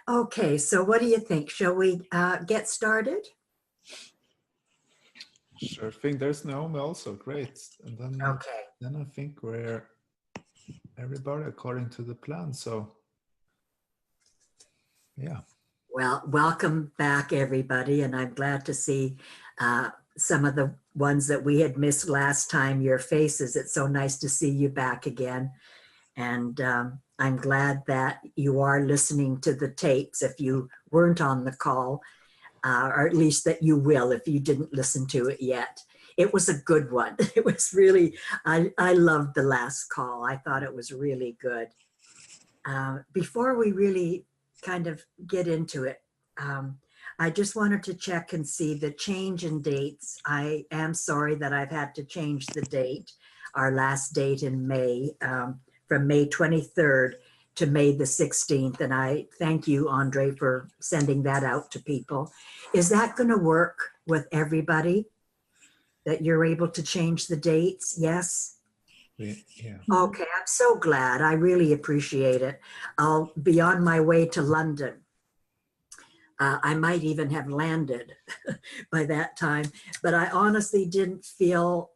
Okay, so what do you think? Shall we get started? Sure thing. There's Naomi also. Great. And Okay. then I think we're everybody according to the plan. So yeah. Well, welcome back, everybody, and I'm glad to see some of the ones that we had missed last time, your faces. It's so nice to see you back again. And I'm glad that you are listening to the tapes if you weren't on the call, or at least that you will if you didn't listen to it yet. It was a good one. It was really, I loved the last call. I thought it was really good. Before we really kind of get into it, I just wanted to check and see the change in dates. I am sorry that I've had to change the date, our last date in May, from May 23rd to May the 16th. And I thank you, Andre, for sending that out to people. Is that going to work with everybody? That you're able to change the dates? Yes? Yeah. Okay, I'm so glad. I really appreciate it. I'll be on my way to London. I might even have landed by that time, but I honestly didn't feel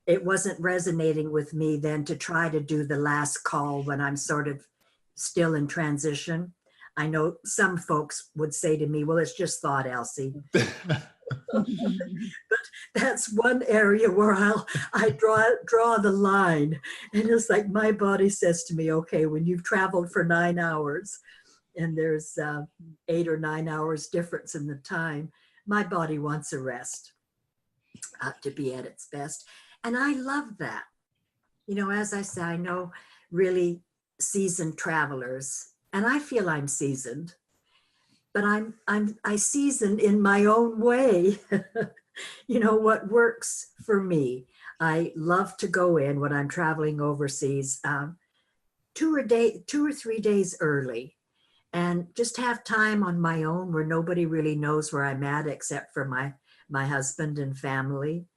it wasn't resonating with me then to try to do the last call when I'm sort of still in transition. I know some folks would say to me, well, it's just thought, Elsie. But that's one area where I draw the line. And it's like my body says to me, okay, when you've traveled for 9 hours and there's 8 or 9 hours difference in the time, my body wants a rest to be at its best. And I love that. You know, as I say, I know really seasoned travelers, and I feel I'm seasoned, but I season in my own way. You know, what works for me. I love to go in when I'm traveling overseas 2 or 3 days early and just have time on my own where nobody really knows where I'm at except for my husband and family.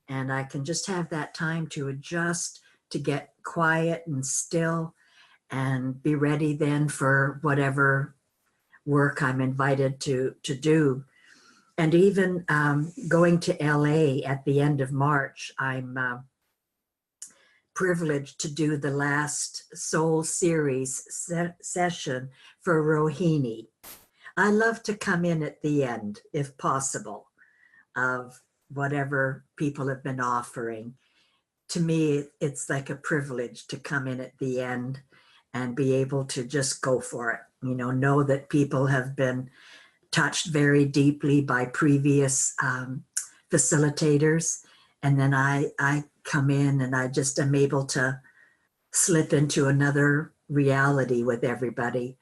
And I can just have that time to adjust, to get quiet and still and be ready then for whatever work I'm invited to do. And even going to LA at the end of March, I'm privileged to do the last Soul Series session for Rohini. I love to come in at the end, if possible, of whatever people have been offering. To me, it's like a privilege to come in at the end and be able to just go for it. You know that people have been touched very deeply by previous facilitators. And then I come in and I just am able to slip into another reality with everybody.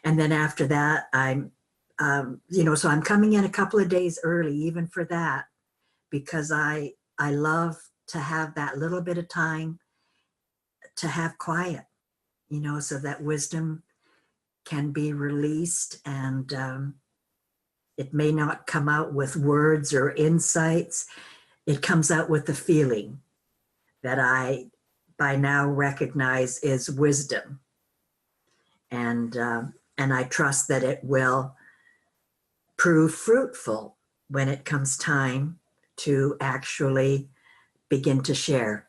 And then after that, I'm, so I'm coming in a couple of days early, even for that, because I love to have that little bit of time to have quiet, so that wisdom can be released, and it may not come out with words or insights. It comes out with the feeling that I by now recognize is wisdom. And I trust that it will prove fruitful when it comes time to actually begin to share.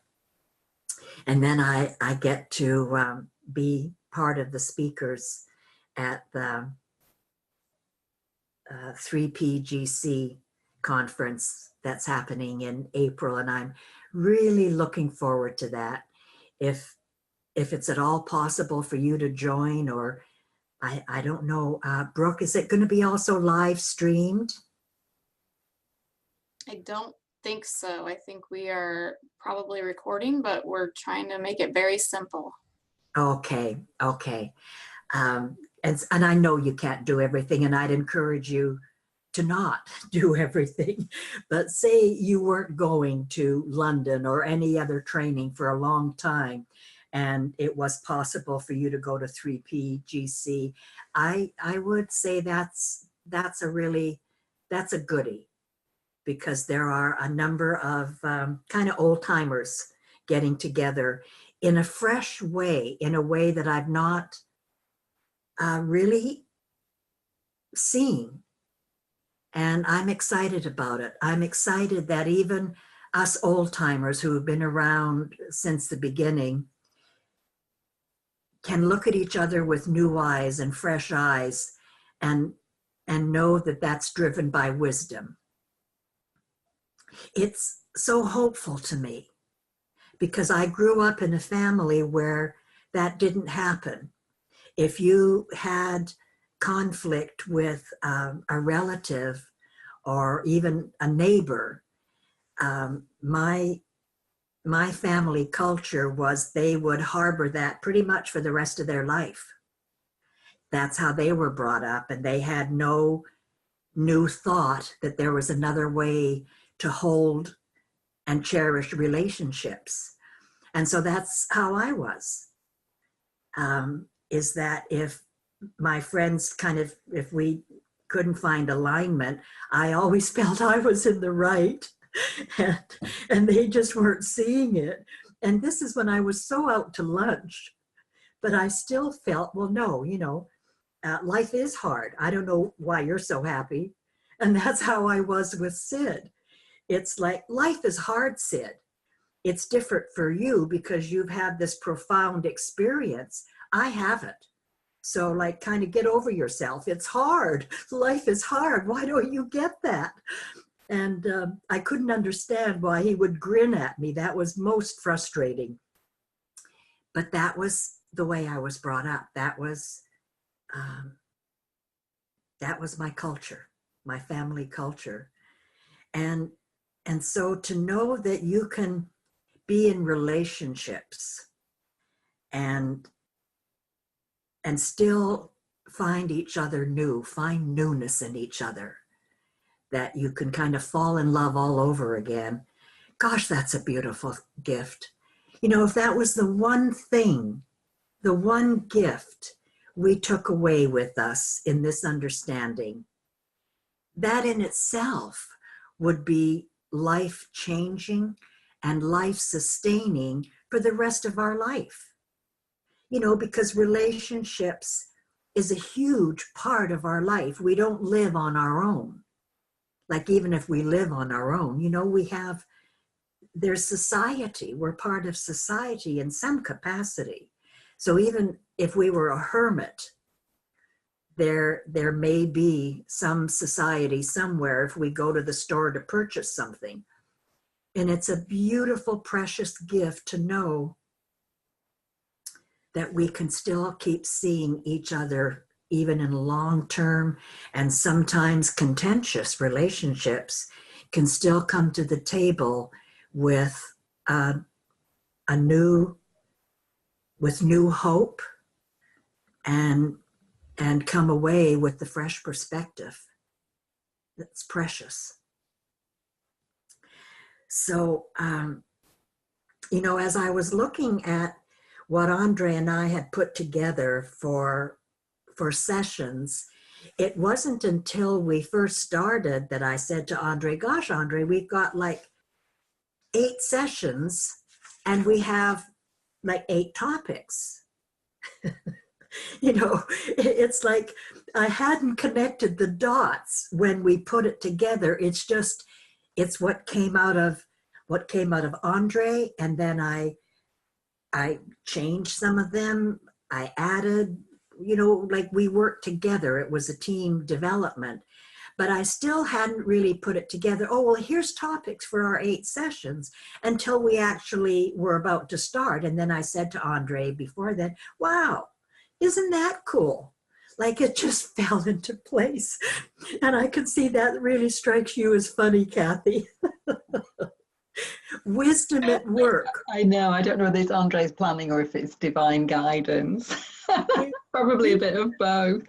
And then I get to be part of the speakers at the 3PGC conference that's happening in April, and I'm really looking forward to that. If it's at all possible for you to join, or I don't know, Brooke, is it going to be also live streamed? I don't think so. I think we are probably recording, but we're trying to make it very simple. Okay. And I know you can't do everything, and I'd encourage you to not do everything. But say you weren't going to London or any other training for a long time, and it was possible for you to go to 3PGC, I would say that's a goodie, because there are a number of kind of old timers getting together in a fresh way, in a way that I've not really seen. And I'm excited about it. I'm excited that even us old timers who have been around since the beginning can look at each other with new eyes and fresh eyes and know that that's driven by wisdom. It's so hopeful to me because I grew up in a family where that didn't happen. If you had conflict with a relative or even a neighbor, my family culture was they would harbor that pretty much for the rest of their life. That's how they were brought up, and they had no new thought that there was another way to hold and cherish relationships. And so that's how I was, is that if my friends if we couldn't find alignment, I always felt I was in the right and they just weren't seeing it. And this is when I was so out to lunch, but I still felt, well, no, life is hard. I don't know why you're so happy. And that's how I was with Sid. It's like, life is hard, Sid. It's different for you because you've had this profound experience. I haven't. So like, kind of get over yourself. It's hard. Life is hard. Why don't you get that? And I couldn't understand why he would grin at me. That was most frustrating. But that was the way I was brought up. That was my culture, my family culture. And so to know that you can be in relationships and still find each other new, find newness in each other, that you can kind of fall in love all over again. Gosh, that's a beautiful gift. If that was the one thing, the one gift we took away with us in this understanding, that in itself would be life-changing and life-sustaining for the rest of our life. Because relationships is a huge part of our life. We don't live on our own. Like, even if we live on our own, there's society. We're part of society in some capacity. So even if we were a hermit, there may be some society somewhere if we go to the store to purchase something. And it's a beautiful, precious gift to know that we can still keep seeing each other, even in long-term and sometimes contentious relationships, can still come to the table with new hope and come away with the fresh perspective. That's precious. So, as I was looking at what Andre and I had put together for sessions, it wasn't until we first started that I said to Andre, gosh, Andre, we've got like 8 sessions and we have like 8 topics. It's like I hadn't connected the dots when we put it together. It's what came out of Andre, and then I changed some of them. I added, like we worked together. It was a team development, but I still hadn't really put it together. Oh, well, here's topics for our 8 sessions until we actually were about to start. And then I said to Andre before that, wow, isn't that cool? Like it just fell into place. And I can see that really strikes you as funny, Kathy. Wisdom at work. I know. I don't know if it's Andre's planning or if it's divine guidance. Probably a bit of both.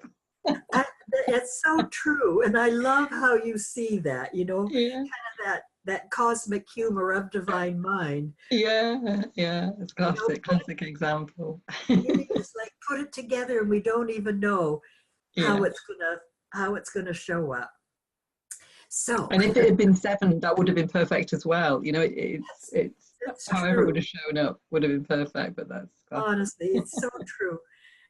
It's so true. And I love how you see that, Yeah. kind of that cosmic humor of divine mind. Yeah. It's classic example. It's like put it together and we don't even know how Yeah. it's gonna show up. So, And if it had been 7, that would have been perfect as well. It's it's however true. it would have shown up would have been perfect, but that's classic. Honestly, it's so true.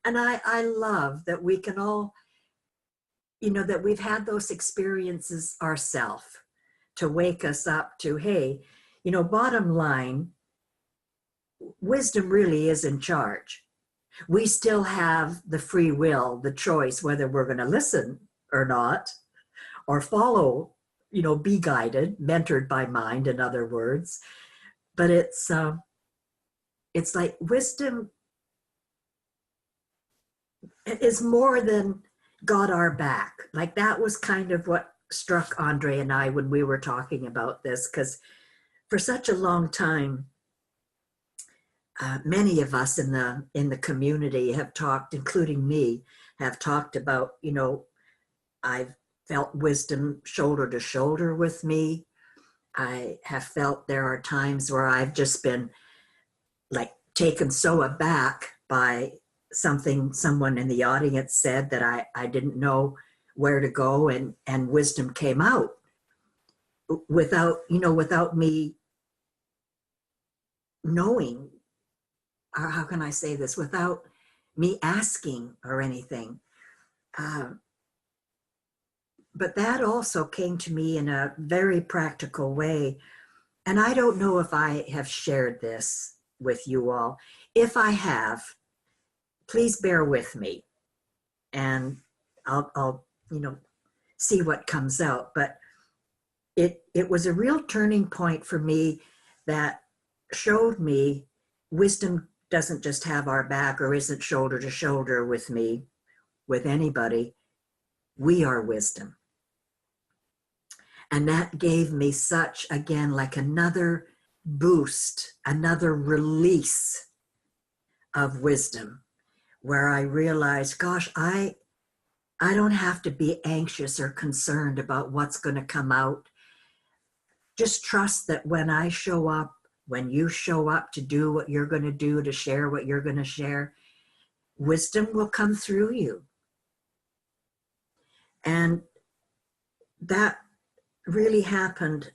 And I love that we can all, that we've had those experiences ourselves to wake us up to, hey, bottom line, wisdom really is in charge. We still have the free will, the choice, whether we're going to listen or not, or follow, be guided, mentored by mind, in other words. But it's like wisdom is more than got our back. Like that was kind of what struck Andre and I when we were talking about this, because for such a long time, many of us in the community have talked, including me, have talked about, I've felt wisdom shoulder to shoulder with me. I have felt there are times where I've just been like taken so aback by something someone in the audience said that I didn't know where to go, and wisdom came out without me knowing, or how can I say this, without me asking or anything. But that also came to me in a very practical way. And I don't know if I have shared this with you all. If I have, please bear with me, and I'll see what comes out. But it was a real turning point for me that showed me wisdom doesn't just have our back or isn't shoulder to shoulder with me, with anybody. We are wisdom. And that gave me such, again, like another boost, another release of wisdom, where I realized, gosh, I don't have to be anxious or concerned about what's going to come out. Just trust that when I show up, when you show up to do what you're going to do, to share what you're going to share, wisdom will come through you. And that really happened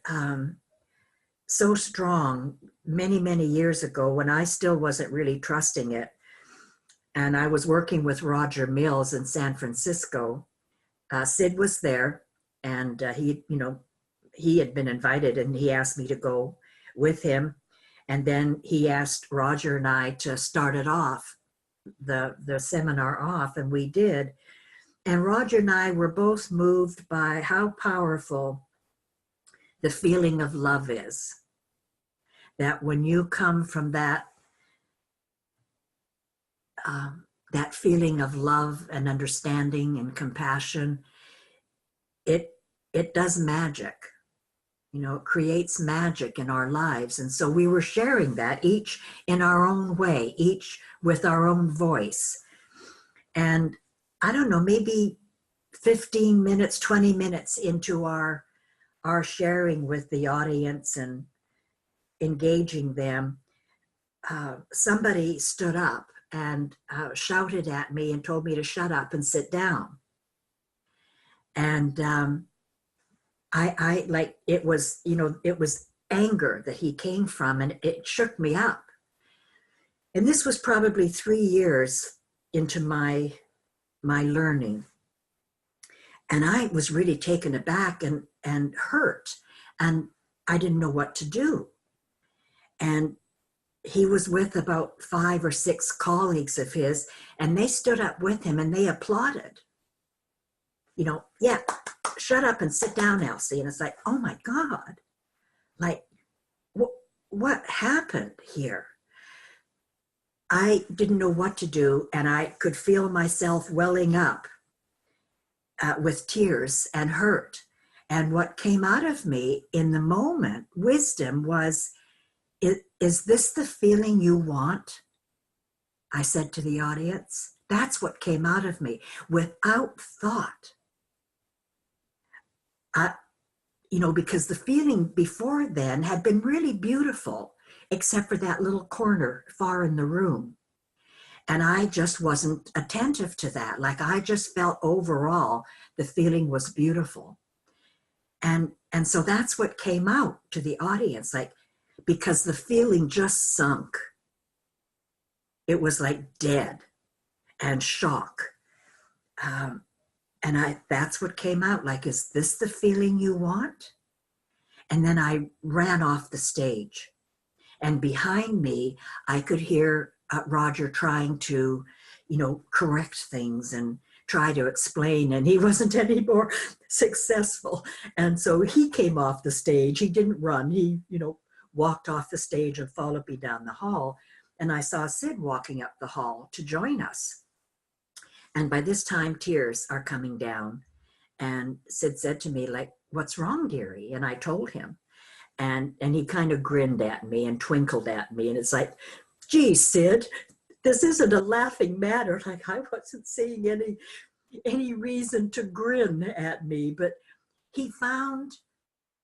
so strong many, many years ago when I still wasn't really trusting it. And I was working with Roger Mills in San Francisco. Sid was there, and he had been invited, and he asked me to go with him. And then he asked Roger and I to start it off, the seminar off, and we did. And Roger and I were both moved by how powerful the feeling of love is. That when you come from that feeling of love and understanding and compassion, it does magic. It creates magic in our lives. And so we were sharing that, each in our own way, each with our own voice. And I don't know, maybe 15 minutes, 20 minutes into our sharing with the audience and engaging them, somebody stood up and shouted at me and told me to shut up and sit down. And I like, it was anger that he came from, and it shook me up. And this was probably 3 years into my learning. And I was really taken aback and hurt, and I didn't know what to do. And he was with about 5 or 6 colleagues of his, and they stood up with him and they applauded. Yeah, shut up and sit down, Elsie. And it's like, oh my God, like, what happened here? I didn't know what to do, and I could feel myself welling up with tears and hurt. And what came out of me in the moment, wisdom, was, is this the feeling you want? I said to the audience. That's what came out of me without thought. Because the feeling before then had been really beautiful, except for that little corner far in the room. And I just wasn't attentive to that. Like, I just felt overall the feeling was beautiful. And so that's what came out to the audience, like, because the feeling just sunk. It was like dead. and shock. And that's what came out, like, is this the feeling you want? And then I ran off the stage. And behind me, I could hear Roger trying to, correct things and try to explain, and he wasn't any more successful. And so he came off the stage. He didn't run. He, walked off the stage and followed me down the hall. And I saw Sid walking up the hall to join us. And by this time, tears are coming down. And Sid said to me, like, "What's wrong, dearie?" And I told him. And he kind of grinned at me and twinkled at me. And it's like, "Gee, Sid, this isn't a laughing matter." Like, I wasn't seeing any reason to grin at me. But he found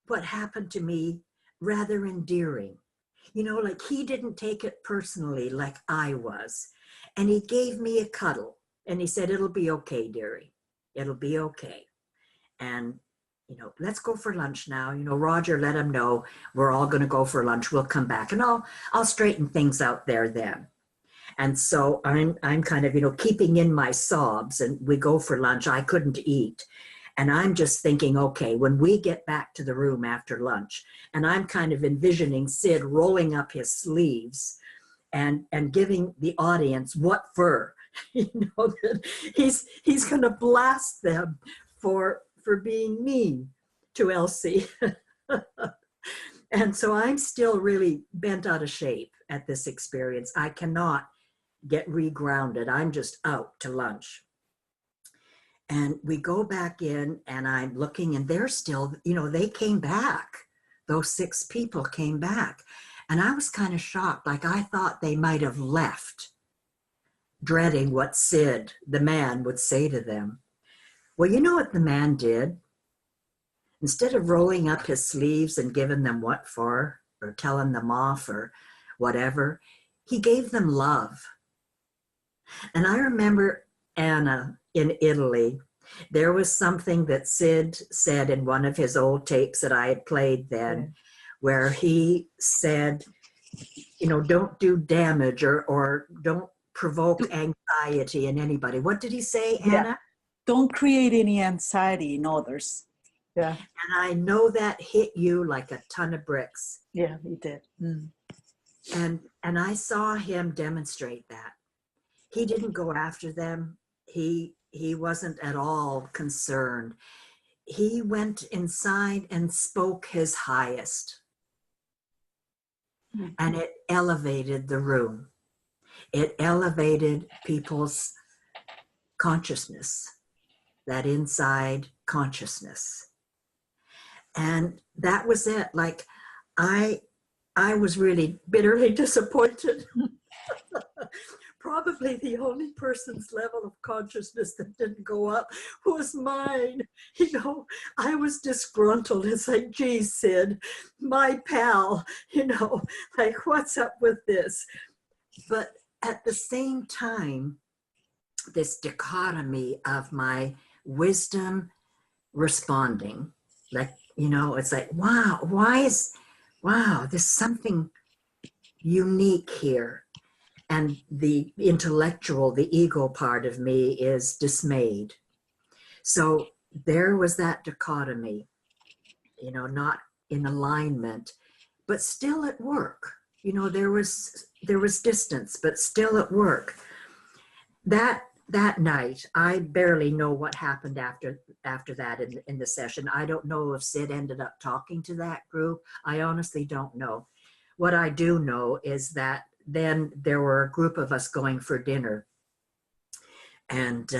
what happened to me rather endearing. Like, he didn't take it personally like I was. And he gave me a cuddle. And he said, "It'll be okay, dearie. It'll be okay. And let's go for lunch now. Roger, let him know we're all going to go for lunch. We'll come back and I'll straighten things out there then." And so I'm kind of, keeping in my sobs, and we go for lunch. I couldn't eat. And I'm just thinking, okay, when we get back to the room after lunch, and I'm kind of envisioning Sid rolling up his sleeves and giving the audience what for, that he's going to blast them for being mean to Elsie. And so I'm still really bent out of shape at this experience. I cannot get regrounded. I'm just out to lunch. And we go back in, and I'm looking, and they're still, they came back. Those 6 people came back. And I was kind of shocked. Like, I thought they might have left, dreading what Sid, the man, would say to them. Well, you know what the man did? Instead of rolling up his sleeves and giving them what for, or telling them off or whatever, he gave them love. And I remember Anna in Italy. There was something that Sid said in one of his old tapes that I had played then, where he said, don't do damage or don't provoke anxiety in anybody. What did he say, Anna? Yeah. Don't create any anxiety in others. Yeah. And I know that hit you like a ton of bricks. Yeah, he did. Mm. And I saw him demonstrate that. He didn't go after them. He wasn't at all concerned. He went inside and spoke his highest. Mm-hmm. And it elevated the room. It elevated people's consciousness, that inside consciousness. And that was it. Like, I was really bitterly disappointed. Probably the only person's level of consciousness that didn't go up was mine. I was disgruntled. It's like, "Gee, Sid, my pal, like, what's up with this?" But at the same time, this dichotomy of my wisdom responding, like, it's like, wow, there's something unique here. And the intellectual, the ego part of me is dismayed. So there was that dichotomy, not in alignment, but still at work. There was distance, but still at work. That night, I barely know what happened after that in the session. I don't know if Sid ended up talking to that group. I honestly don't know. What I do know is that then there were a group of us going for dinner, and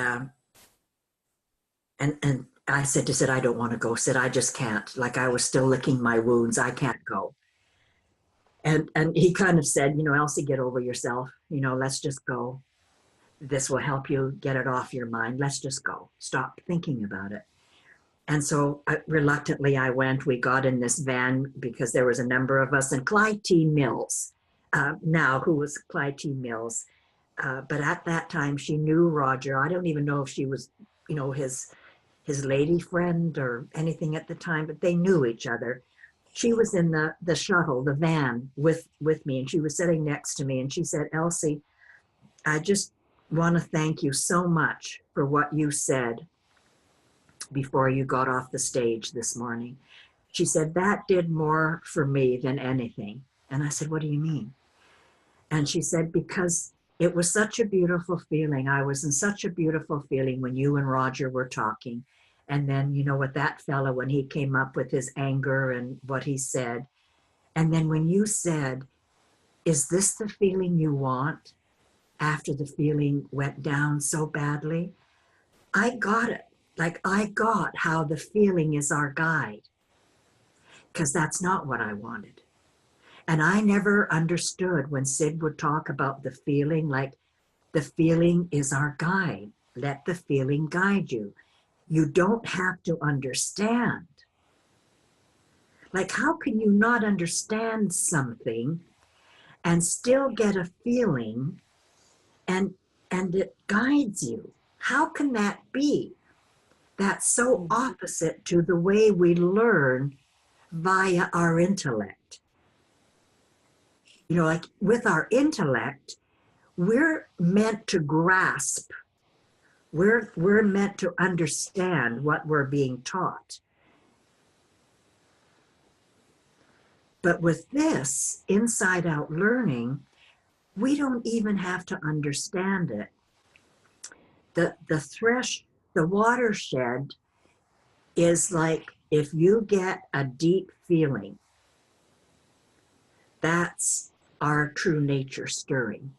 I said to Sid, "I don't want to go." Sid, "I just can't." Like, I was still licking my wounds. "I can't go." And he kind of said, "Elsie, get over yourself. Let's just go. This will help you get it off your mind. Let's just go. Stop thinking about it." And so reluctantly I went. We got in this van because there was a number of us, and Clyde T. Mills, now who was Clyde T. Mills, but at that time she knew Roger. I don't even know if she was, his lady friend or anything at the time, but they knew each other. She was in the shuttle, the van with me, and she was sitting next to me, and she said, "Elsie, I just want to thank you so much for what you said before you got off the stage this morning. She said, that did more for me than anything. And I said, what do you mean? And she said, because it was such a beautiful feeling. I was in such a beautiful feeling when you and Roger were talking. And then, you know, with that fellow, when he came up with his anger and what he said. And then when you said, is this the feeling you want after the feeling went down so badly? I got it. Like I got how the feeling is our guide, because that's not what I wanted. And I never understood when Sid would talk about the feeling, like the feeling is our guide. Let the feeling guide you. You don't have to understand. Like, how can you not understand something and still get a feeling and it guides you? How can that be? That's so opposite to the way we learn via our intellect. You know, like with our intellect, we're meant to grasp. We're meant to understand what we're being taught. But with this inside out learning, we don't even have to understand it. The watershed is like if you get a deep feeling, that's our true nature stirring.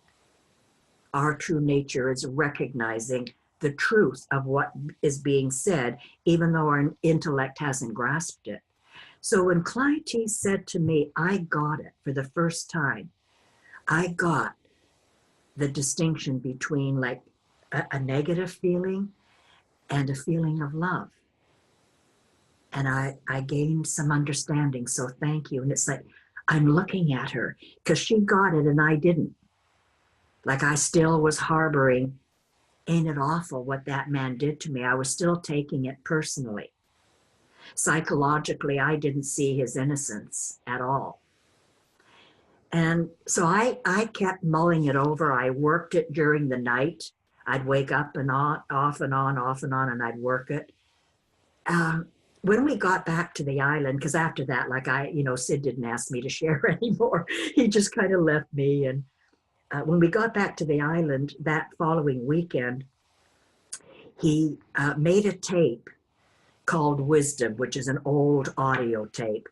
Our true nature is recognizing the truth of what is being said, even though our intellect hasn't grasped it. So when Clytie said to me, I got it for the first time, I got the distinction between like a negative feeling and a feeling of love. And I gained some understanding, so thank you. And it's like, I'm looking at her because she got it and I didn't. Like I still was harboring, ain't it awful what that man did to me? I was still taking it personally. Psychologically, I didn't see his innocence at all. And so I kept mulling it over. I worked it during the night. I'd wake up and on, off and on, off and on, and I'd work it. When we got back to the island, because after that, like Sid didn't ask me to share anymore. He just kind of left me. And when we got back to the island that following weekend, he made a tape called Wisdom, which is an old audio tape.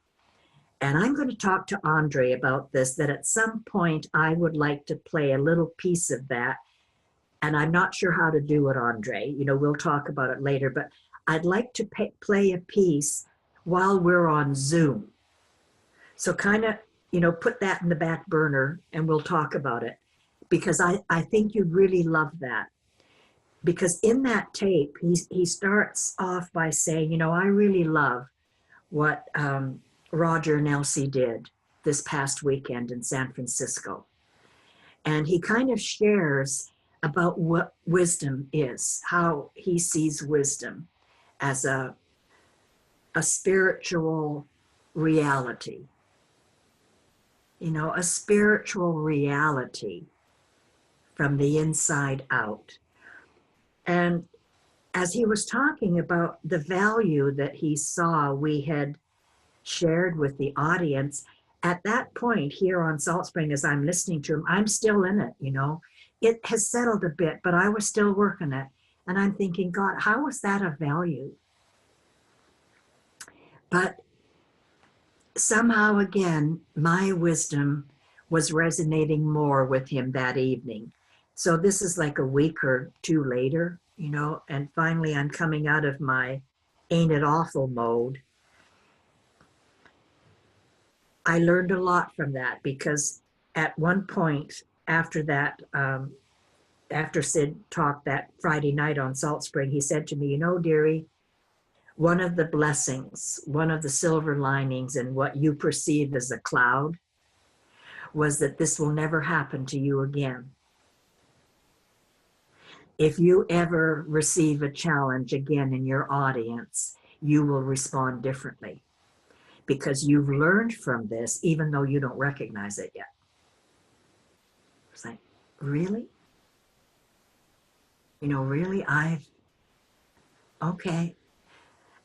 And I'm going to talk to Andre about this, that at some point I would like to play a little piece of that. And I'm not sure how to do it, Andre. You know, we'll talk about it later, but I'd like to play a piece while we're on Zoom. So kind of, put that in the back burner and we'll talk about it, because I think you'd really love that. Because in that tape, he starts off by saying, I really love what Roger and Elsie did this past weekend in San Francisco. And he kind of shares about what wisdom is, how he sees wisdom as a spiritual reality. A spiritual reality from the inside out. And as he was talking about the value that he saw we had shared with the audience, at that point here on Salt Spring, as I'm listening to him, I'm still in it, It has settled a bit, but I was still working it. And I'm thinking, God, how was that of value? But somehow, again, my wisdom was resonating more with him that evening. So this is like a week or two later, and finally I'm coming out of my ain't it awful mode. I learned a lot from that, because at one point after that, after Sid talked that Friday night on Salt Spring, he said to me, dearie, one of the blessings, one of the silver linings in what you perceive as a cloud was that this will never happen to you again. If you ever receive a challenge again in your audience, you will respond differently, because you've learned from this, even though you don't recognize it yet. It's like, really? really, okay.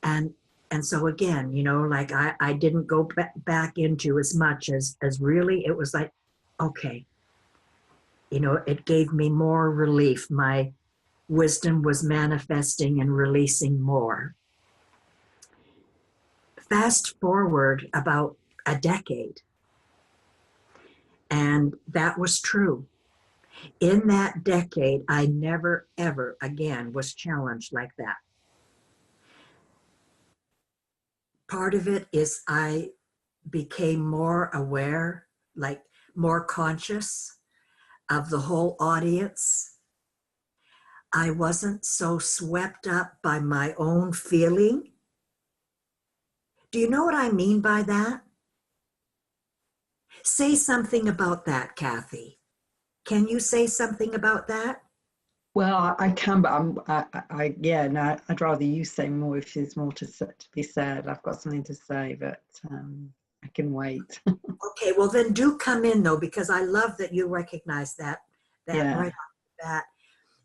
And so again, like I didn't go back into as much as really, it was like, okay, it gave me more relief. My wisdom was manifesting and releasing more. Fast forward about a decade, and that was true. In that decade, I never, ever again was challenged like that. Part of it is I became more aware, like more conscious of the whole audience. I wasn't so swept up by my own feeling. Do you know what I mean by that? Say something about that, Kathy. Can you say something about that? Well, I can, but yeah, no, I'd rather you say more if there's more to be said. I've got something to say, but I can wait. Okay, well then do come in though, because I love that you recognize that Yeah. right off the bat.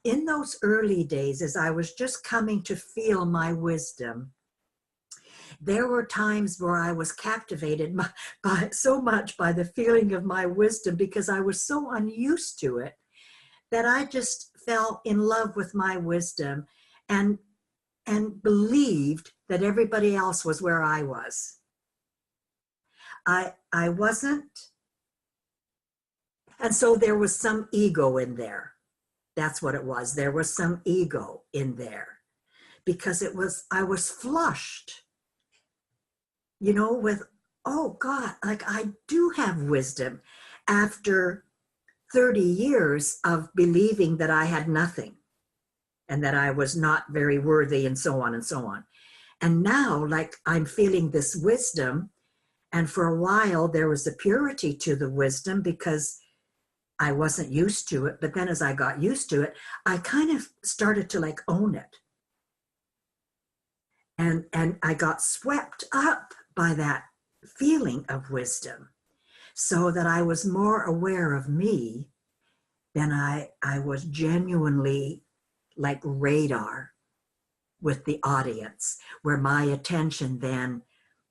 In those early days, as I was just coming to feel my wisdom, there were times where I was captivated by so much by the feeling of my wisdom, because I was so unused to it, that I just fell in love with my wisdom and believed that everybody else was where I was. I wasn't. And so there was some ego in there. That's what it was. There was some ego in there, because I was flushed, with, oh God, like I do have wisdom after 30 years of believing that I had nothing and that I was not very worthy and so on and so on. And now, like, I'm feeling this wisdom. And for a while, there was a purity to the wisdom because I wasn't used to it. But then as I got used to it, I kind of started to like own it. And I got swept up by that feeling of wisdom, so that I was more aware of me than I was genuinely like radar with the audience, where my attention then,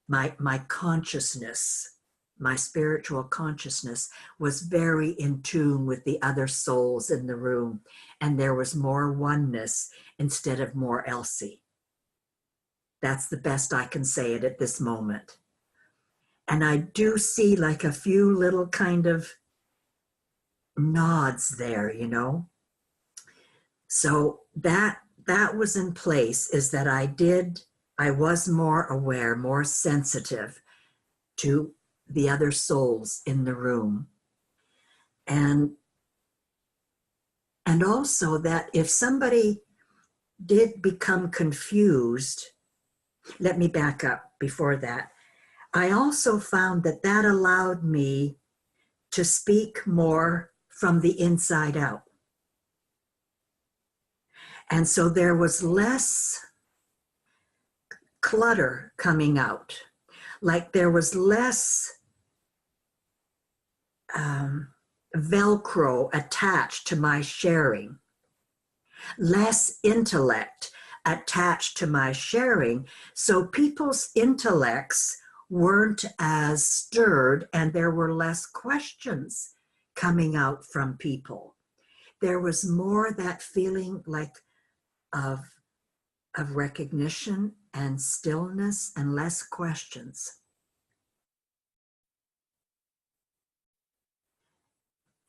my consciousness, my spiritual consciousness was very in tune with the other souls in the room. And there was more oneness instead of more Elsie. That's the best I can say it at this moment. And I do see like a few little kind of nods there, So that was in place, is that I was more aware, more sensitive to the other souls in the room. And also that if somebody did become confused, let me back up before that. I also found that allowed me to speak more from the inside out. And so there was less clutter coming out. Like there was less Velcro attached to my sharing, less intellect attached to my sharing. So people's intellects weren't as stirred, and there were less questions coming out from people. There was more that feeling like of recognition and stillness and less questions.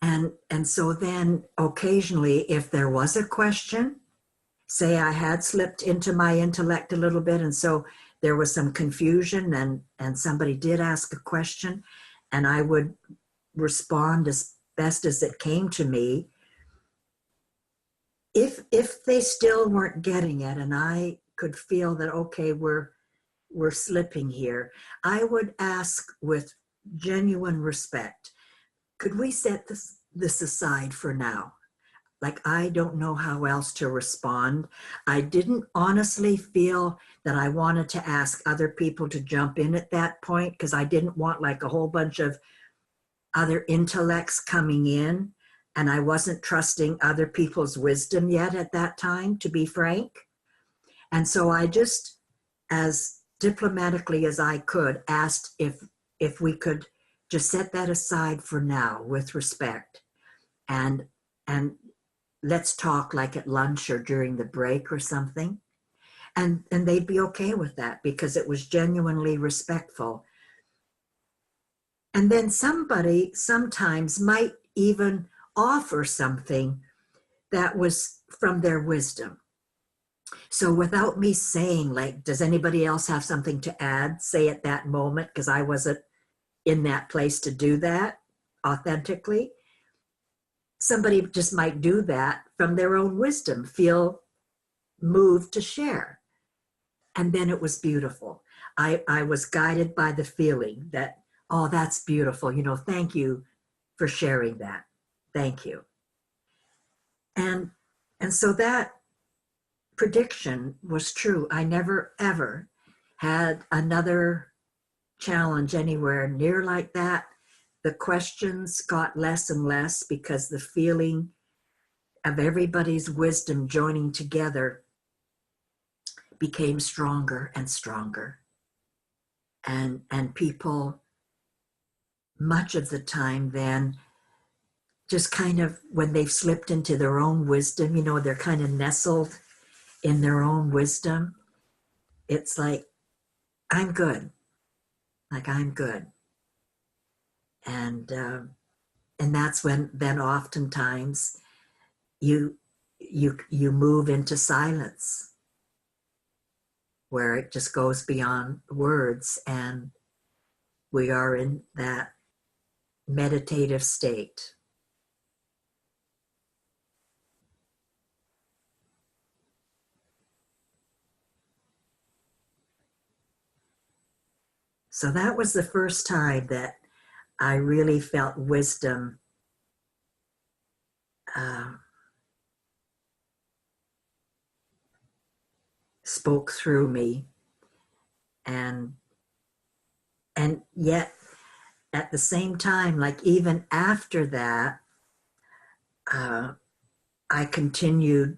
And so then occasionally, if there was a question, say I had slipped into my intellect a little bit, and so there was some confusion, and somebody did ask a question, and I would respond as best as it came to me. If they still weren't getting it, and I could feel that, okay, we're slipping here, I would ask with genuine respect, could we set this aside for now? Like, I don't know how else to respond. I didn't honestly feel that I wanted to ask other people to jump in at that point, because I didn't want like a whole bunch of other intellects coming in. and I wasn't trusting other people's wisdom yet at that time, to be frank. And so I just, as diplomatically as I could, asked if we could just set that aside for now with respect, and let's talk like at lunch or during the break or something. And they'd be okay with that because it was genuinely respectful. And then somebody sometimes might even offer something that was from their wisdom. So without me saying, like, does anybody else have something to add, say at that moment, because I wasn't in that place to do that authentically, somebody just might do that from their own wisdom, feel moved to share. And then it was beautiful. I was guided by the feeling that, oh, that's beautiful. You know, thank you for sharing that. Thank you. And so that prediction was true. I never, ever had another challenge anywhere near like that. The questions got less and less because the feeling of everybody's wisdom joining together became stronger and stronger. And people, much of the time then, just kind of, when they've slipped into their own wisdom, you know, they're kind of nestled in their own wisdom. It's like, I'm good. Like, I'm good. And that's when then oftentimes you move into silence, where it just goes beyond words, and we are in that meditative state. So that was the first time that I really felt wisdom spoke through me, and yet at the same time, like even after that, I continued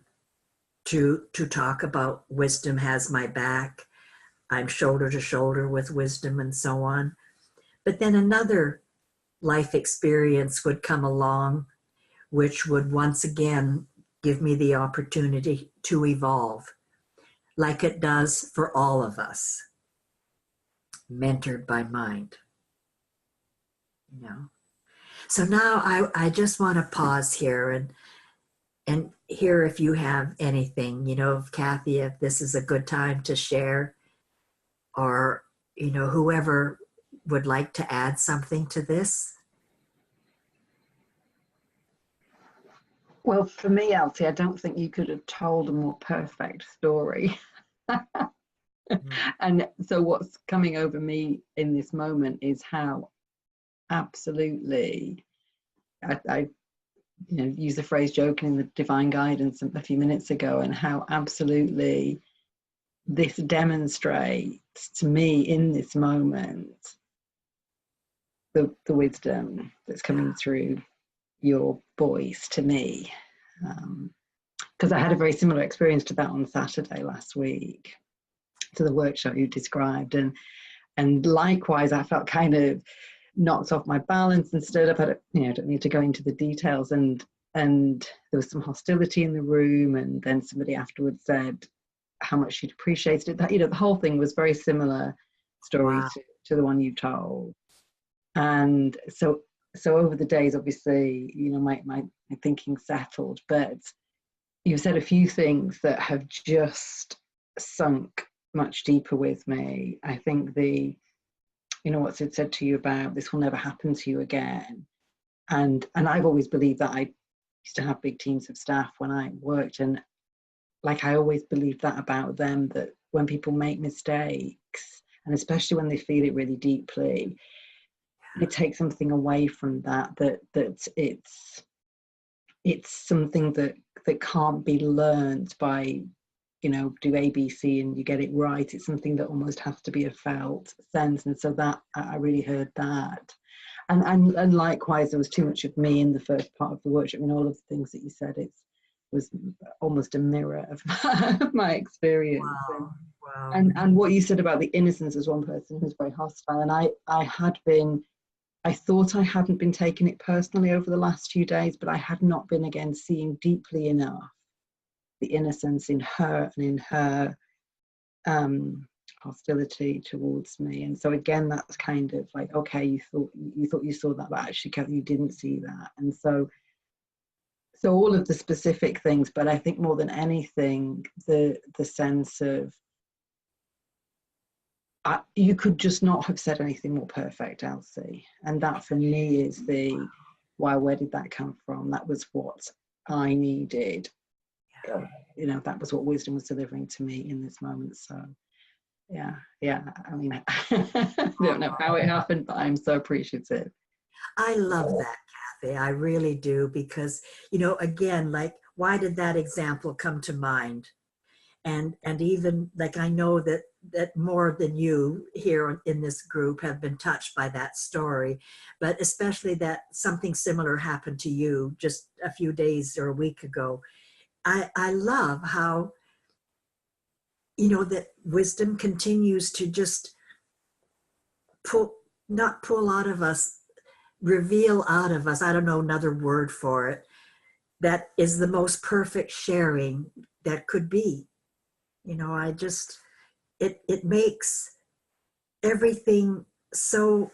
to talk about wisdom has my back. I'm shoulder to shoulder with wisdom and so on. But then another life experience would come along, which would once again give me the opportunity to evolve, like it does for all of us, mentored by mind. You know. So now I just want to pause here and hear if you have anything, you know, Kathy, if this is a good time to share, or, you know, whoever would like to add something to this. Well, for me, Elsie, I don't think you could have told a more perfect story. And so what's coming over me in this moment is how absolutely, I you know, use the phrase joking in the divine guidance a few minutes ago, and how absolutely this demonstrates to me in this moment the wisdom that's coming through your voice to me. Because I had a very similar experience to that on Saturday last week, to the workshop you described, and likewise I felt kind of knocked off my balance and stood up. I don't need to go into the details, and there was some hostility in the room, and then somebody afterwards said how much she'd appreciated it. That, you know, the whole thing was very similar story Wow. to the one you told. And so over the days, obviously, you know, my thinking settled, but you said a few things that have just sunk much deeper with me. I think you know, what's it said to you about this will never happen to you again. And I've always believed that. I used to have big teams of staff when I worked, and like I always believed that about them, that when people make mistakes, and especially when they feel it really deeply, it takes something away from that it's something that can't be learned by, you know, do ABC and you get it right. It's something that almost has to be a felt sense. And so that I really heard that. And likewise, there was too much of me in the first part of the workshop. And all of the things that you said, it was almost a mirror of my experience. Wow. Wow. And what you said about the innocence as one person who's very hostile, and I thought I hadn't been taking it personally over the last few days, but I had not been again seeing deeply enough the innocence in her and in her hostility towards me. And so again, that's kind of like, okay, you thought you saw that, but actually you didn't see that. And so all of the specific things, but I think more than anything, the sense of you could just not have said anything more perfect, Elsie. And that for me is why, where did that come from? That was what I needed. You know, that was what wisdom was delivering to me in this moment. So yeah. I mean, I don't know how it happened, but I'm so appreciative. I love that, Kathy. I really do, because, you know, again, like, why did that example come to mind? And even like, I know that more than you here in this group have been touched by that story, but especially that something similar happened to you just a few days or a week ago. I love how, you know, that wisdom continues to just not pull out of us, reveal out of us, I don't know another word for it, that is the most perfect sharing that could be. You know, it makes everything so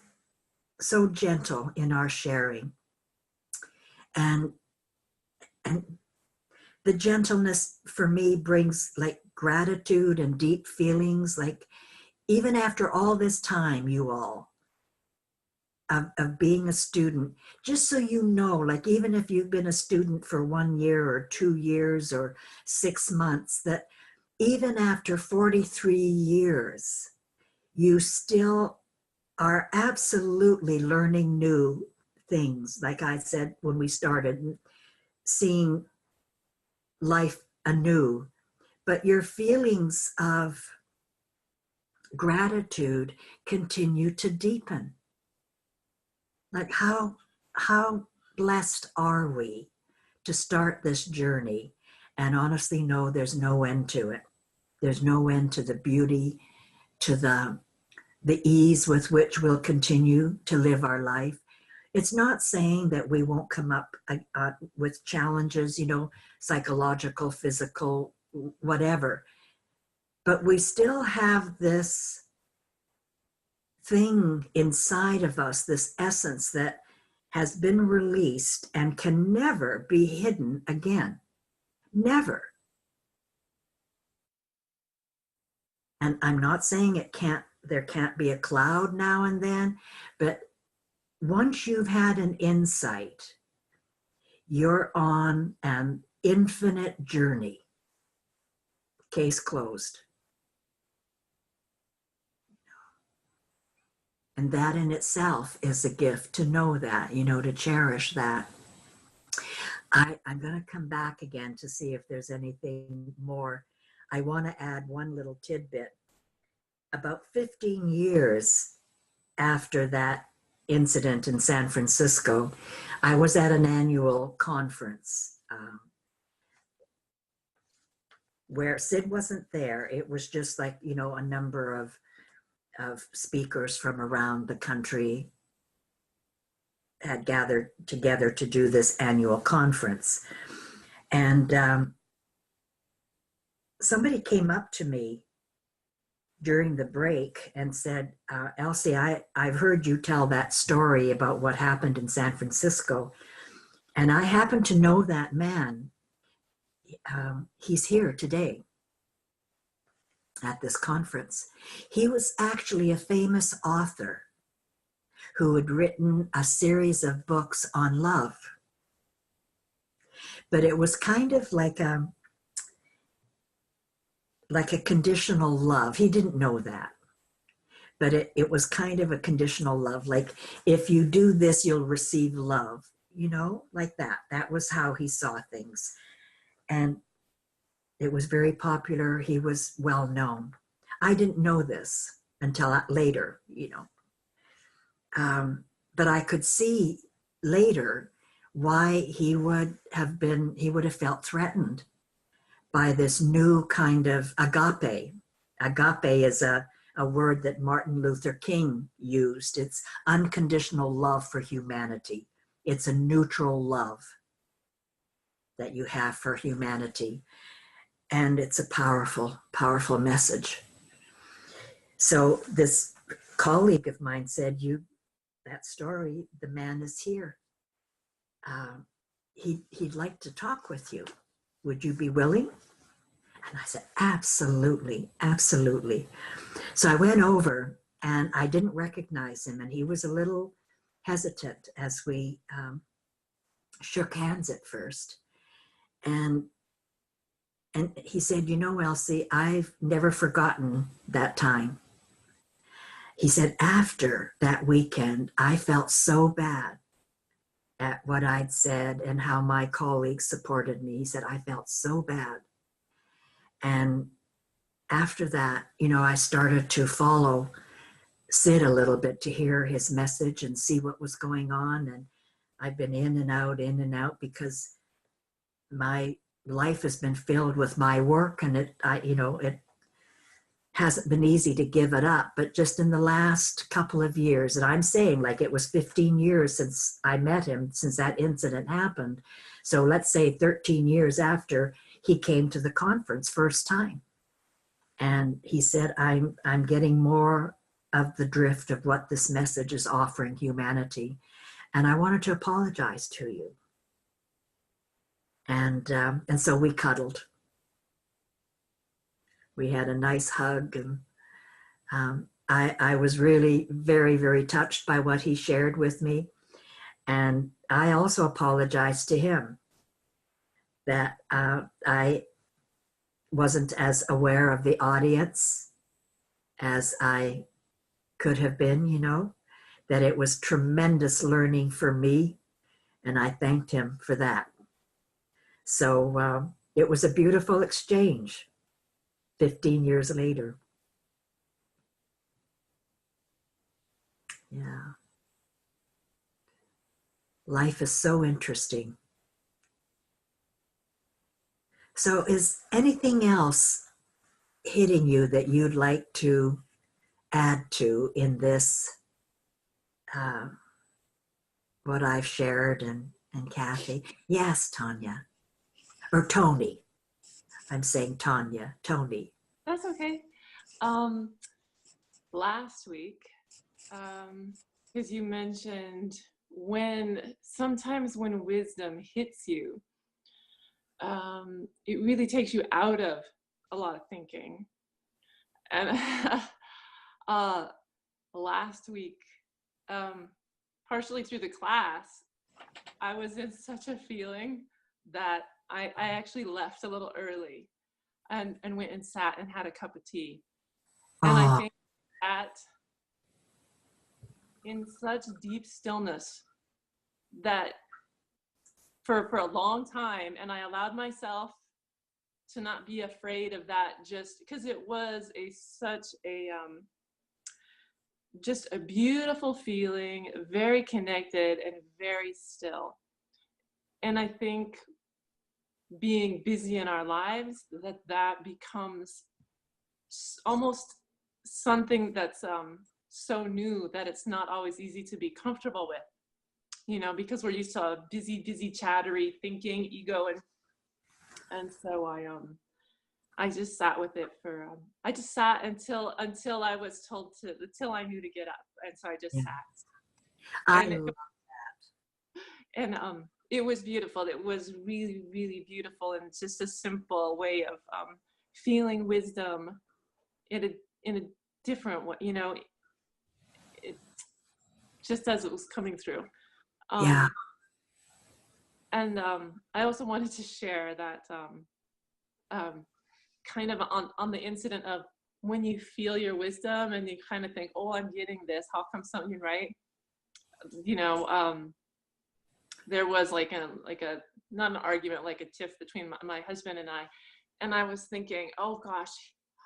gentle in our sharing. And the gentleness for me brings like gratitude and deep feelings, like even after all this time, you all, of being a student, just so you know, like even if you've been a student for 1 year or 2 years or 6 months, that even after 43 years, you still are absolutely learning new things. Like I said when we started, seeing life anew, but your feelings of gratitude continue to deepen. Like how blessed are we to start this journey and honestly know there's no end to it. There's no end to the beauty, to the ease with which we'll continue to live our life. It's not saying that we won't come up with challenges, you know, psychological, physical, whatever. But we still have this thing inside of us, this essence that has been released and can never be hidden again. Never. And I'm not saying there can't be a cloud now and then, but once you've had an insight, you're on an infinite journey. Case closed. And that in itself is a gift, to know that, you know, to cherish that. I'm going to come back again to see if there's anything more. I want to add one little tidbit. About 15 years after that incident in San Francisco, I was at an annual conference where Sid wasn't there. It was just like, you know, a number of speakers from around the country had gathered together to do this annual conference. And somebody came up to me during the break and said, Elsie, I've heard you tell that story about what happened in San Francisco. And I happen to know that man. He's here today at this conference. He was actually a famous author who had written a series of books on love. But it was kind of like a conditional love. He didn't know that. But it was kind of a conditional love. Like, if you do this, you'll receive love, you know, like that. That was how he saw things. And it was very popular. He was well known. I didn't know this until later, you know. but I could see later why he would have felt threatened by this new kind of agape. Agape is a word that Martin Luther King used. It's unconditional love for humanity. It's a neutral love that you have for humanity. And it's a powerful, powerful message. So this colleague of mine said, that story, the man is here. He'd like to talk with you. Would you be willing? And I said, absolutely, absolutely. So I went over and I didn't recognize him, and he was a little hesitant as we shook hands at first. And he said, Elsie, I've never forgotten that time. He said, after that weekend, I felt so bad at what I'd said and how my colleagues supported me. He said, I felt so bad. And after that, I started to follow Sid a little bit to hear his message and see what was going on. And I've been in and out because my life has been filled with my work, and it hasn't been easy to give it up. But just in the last couple of years, and I'm saying like it was 15 years since I met him, since that incident happened. So let's say 13 years after he came to the conference first time. And he said, I'm getting more of the drift of what this message is offering humanity. And I wanted to apologize to you. And so we cuddled. We had a nice hug, and I was really very, very touched by what he shared with me. And I also apologized to him that I wasn't as aware of the audience as I could have been, that it was tremendous learning for me, and I thanked him for that. So it was a beautiful exchange 15 years later. Yeah. Life is so interesting. So is anything else hitting you that you'd like to add to in this, what I've shared and Kathy? Yes, Tanya. Or Tony. I'm saying Tanya, Tony. That's okay. Last week, because you mentioned sometimes when wisdom hits you, it really takes you out of a lot of thinking. And last week, partially through the class, I was in such a feeling that I actually left a little early and went and sat and had a cup of tea. And I think that in such deep stillness that for a long time, and I allowed myself to not be afraid of that, just because it was such a just a beautiful feeling, very connected and very still. And I think being busy in our lives, that becomes almost something that's so new that it's not always easy to be comfortable with, because we're used to busy, chattery thinking, ego, and so I just sat with it I just sat until I was told until I knew to get up, and so I just sat. And it was beautiful. It was really, really beautiful, and it's just a simple way of feeling wisdom in a different way, it, just as it was coming through. And I also wanted to share that kind of on the incident of when you feel your wisdom and you kind of think, oh, I'm getting this, how come something, right? There was like a not an argument, like a tiff between my husband and I was thinking, oh gosh,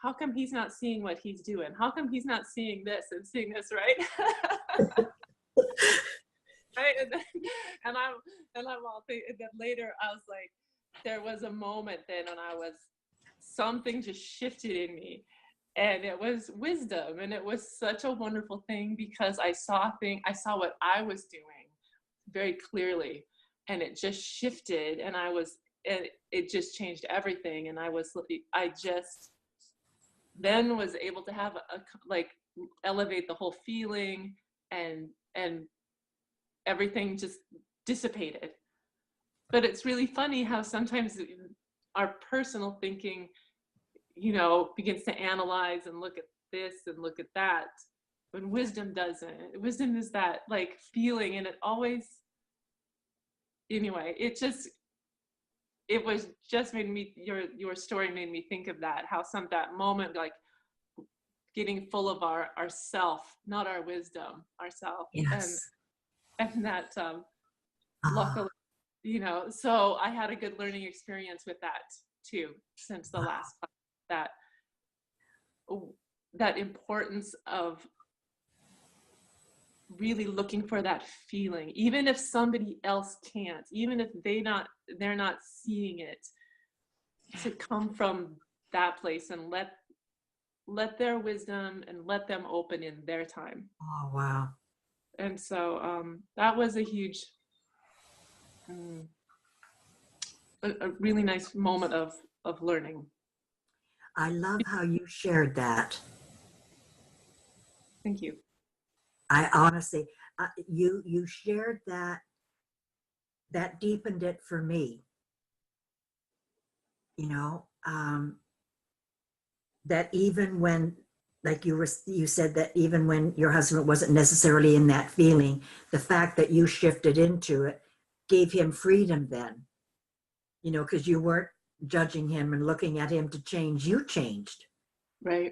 how come he's not seeing what he's doing? How come he's not seeing this and seeing this, right? right? And I'm all thinking, and then later I was like, there was a moment then when something just shifted in me, and it was wisdom, and it was such a wonderful thing because I saw what I was doing very clearly, and it just shifted, and it just changed everything, and I just then was able to have like elevate the whole feeling, and everything just dissipated. But it's really funny how sometimes our personal thinking, begins to analyze and look at this and look at that, when wisdom doesn't. Wisdom is that like feeling, and it always, anyway, it was just made me, your story made me think of that, how that moment, like getting full of ourself, not our wisdom, ourself. Yes. And that Ah, luckily, so I had a good learning experience with that too, since the last class, that importance of really looking for that feeling, even if somebody else can't, even if they're not seeing it, to come from that place and let their wisdom and let them open in their time. oh, wow. And so that was a huge, a really nice moment of learning. I love how you shared that. Thank you. I honestly, you shared that deepened it for me. That even when, like you said, that even when your husband wasn't necessarily in that feeling, the fact that you shifted into it gave him freedom then, because you weren't judging him and looking at him to change. You changed. Right.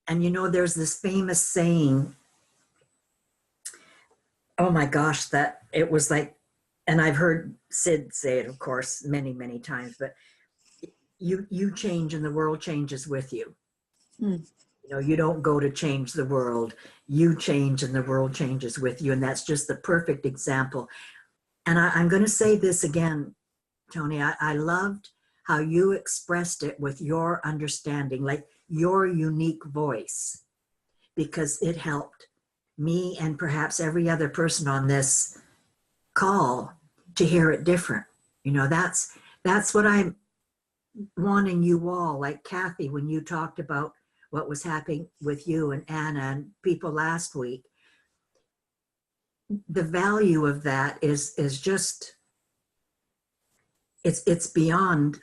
And there's this famous saying, oh my gosh, that it was like, and I've heard Sid say it, of course, many, many times, but you change and the world changes with you. You don't go to change the world. You change and the world changes with you. And that's just the perfect example. And I'm going to say this again, Tony, I loved how you expressed it with your understanding, like your unique voice, because it helped me and perhaps every other person on this call to hear it different. That's what I'm wanting you all, like Kathy, when you talked about what was happening with you and Anna and people last week, the value of that is just, it's beyond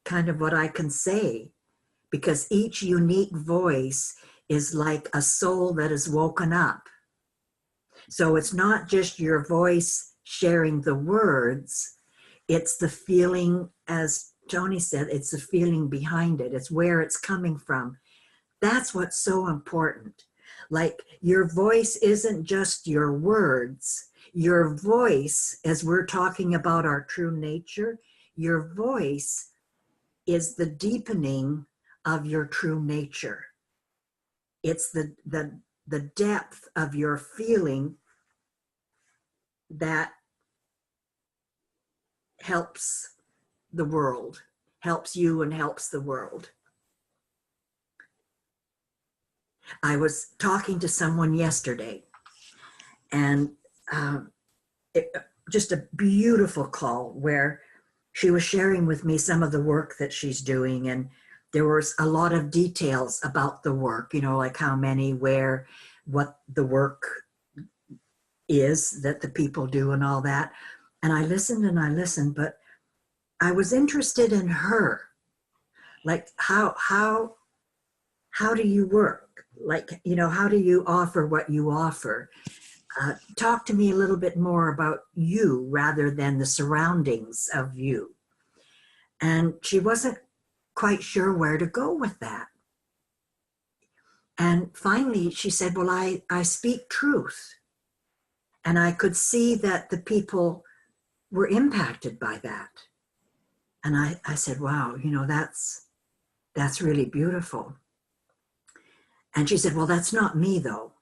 kind of what I can say, because each unique voice is like a soul that is woken up. So it's not just your voice sharing the words, it's the feeling, as Tony said, it's the feeling behind it. It's where it's coming from. That's what's so important. Like, your voice isn't just your words. Your voice, as we're talking about our true nature, your voice is the deepening of your true nature. It's the depth of your feeling that helps the world, helps you and helps the world. I was talking to someone yesterday, and just a beautiful call where she was sharing with me some of the work that she's doing, and there was a lot of details about the work, like how many, where, what the work is that the people do and all that. And I listened, but I was interested in her. Like, how do you work? Like, how do you offer what you offer? Talk to me a little bit more about you rather than the surroundings of you. And she wasn't quite sure where to go with that. And finally she said, well, I speak truth. And I could see that the people were impacted by that. And I said, wow, that's really beautiful. And she said, well, that's not me though.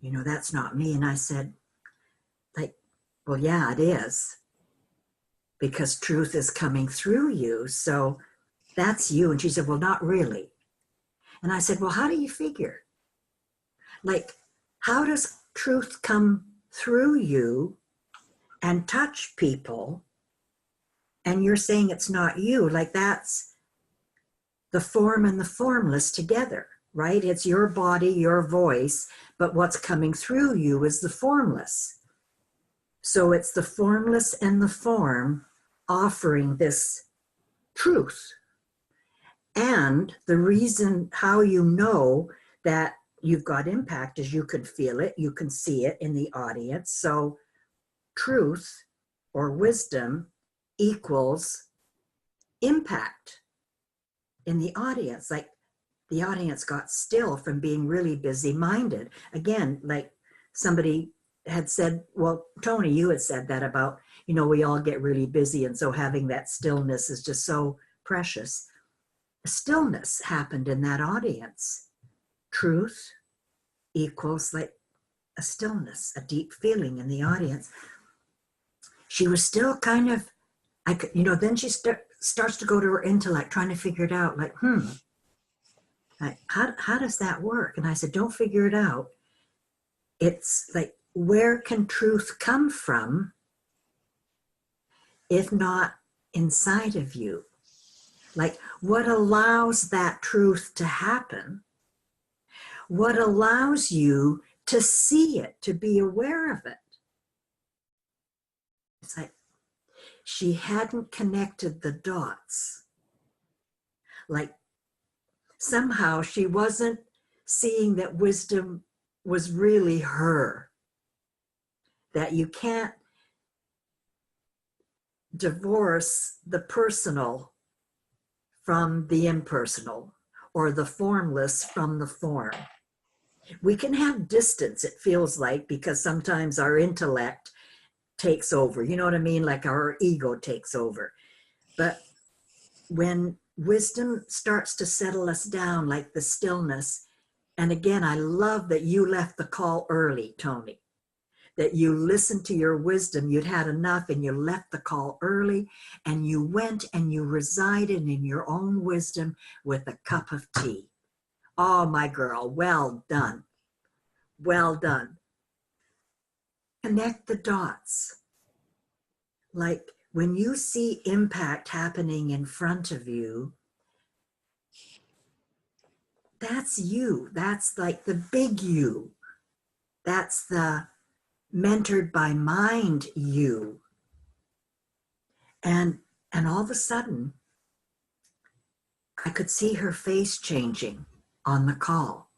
That's not me. And I said, like, Well, yeah, it is. Because truth is coming through you. So that's you. And she said, well, not really. And I said, well, how do you figure? Like, how does truth come through you and touch people? And you're saying it's not you. Like, that's the form and the formless together, right? It's your body, your voice, but what's coming through you is the formless. So it's the formless and the form offering this truth. And the reason how you know that you've got impact is you can feel it, you can see it in the audience. So truth or wisdom equals impact in the audience. Like, the audience got still from being really busy minded. Again, like somebody had said, well, Tony, you had said that about, we all get really busy. And so having that stillness is just so precious. A stillness happened in that audience. Truth equals like a stillness, a deep feeling in the audience. She was still kind of, then she starts to go to her intellect, trying to figure it out, like, like, how does that work? And I said, don't figure it out. It's like, where can truth come from if not inside of you? Like, what allows that truth to happen? What allows you to see it, to be aware of it? It's like she hadn't connected the dots. Like, somehow she wasn't seeing that wisdom was really her. That you can't divorce the personal from the impersonal, or the formless from the form. We can have distance, it feels like, because sometimes our intellect takes over. You know what I mean? Like our ego takes over. But when wisdom starts to settle us down, like the stillness, and again, I love that you left the call early, Tony, that you listened to your wisdom, you'd had enough and you left the call early and you went and you resided in your own wisdom with a cup of tea. Oh, my girl, well done. Well done. Connect the dots. Like, when you see impact happening in front of you, that's you. That's like the big you. That's the mentored by mind you. And all of a sudden, I could see her face changing on the call.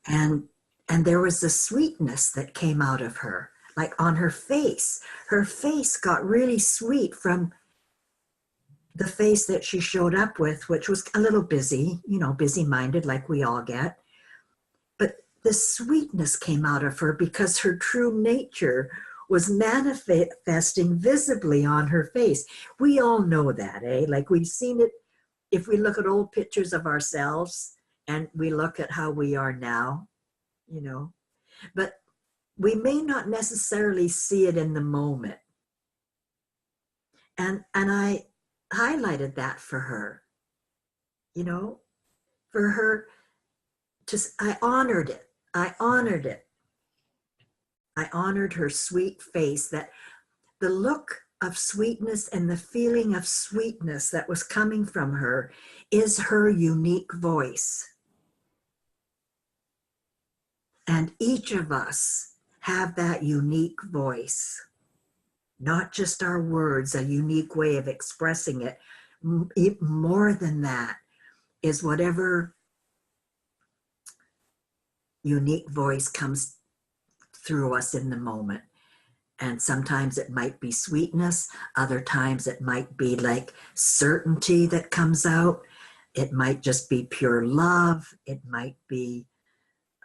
And there was a sweetness that came out of her, like on her face. Her face got really sweet from the face that she showed up with, which was a little busy, busy-minded like we all get. But the sweetness came out of her because her true nature was manifesting visibly on her face. We all know that, eh? Like, we've seen it if we look at old pictures of ourselves and we look at how we are now, but we may not necessarily see it in the moment. And I highlighted that for her, for her to, I honored it. I honored it. I honored her sweet face, that the look of sweetness and the feeling of sweetness that was coming from her is her unique voice. And each of us have that unique voice, not just our words, a unique way of expressing it. More than that is whatever unique voice comes through us in the moment. And sometimes it might be sweetness. Other times it might be like certainty that comes out. It might just be pure love. It might be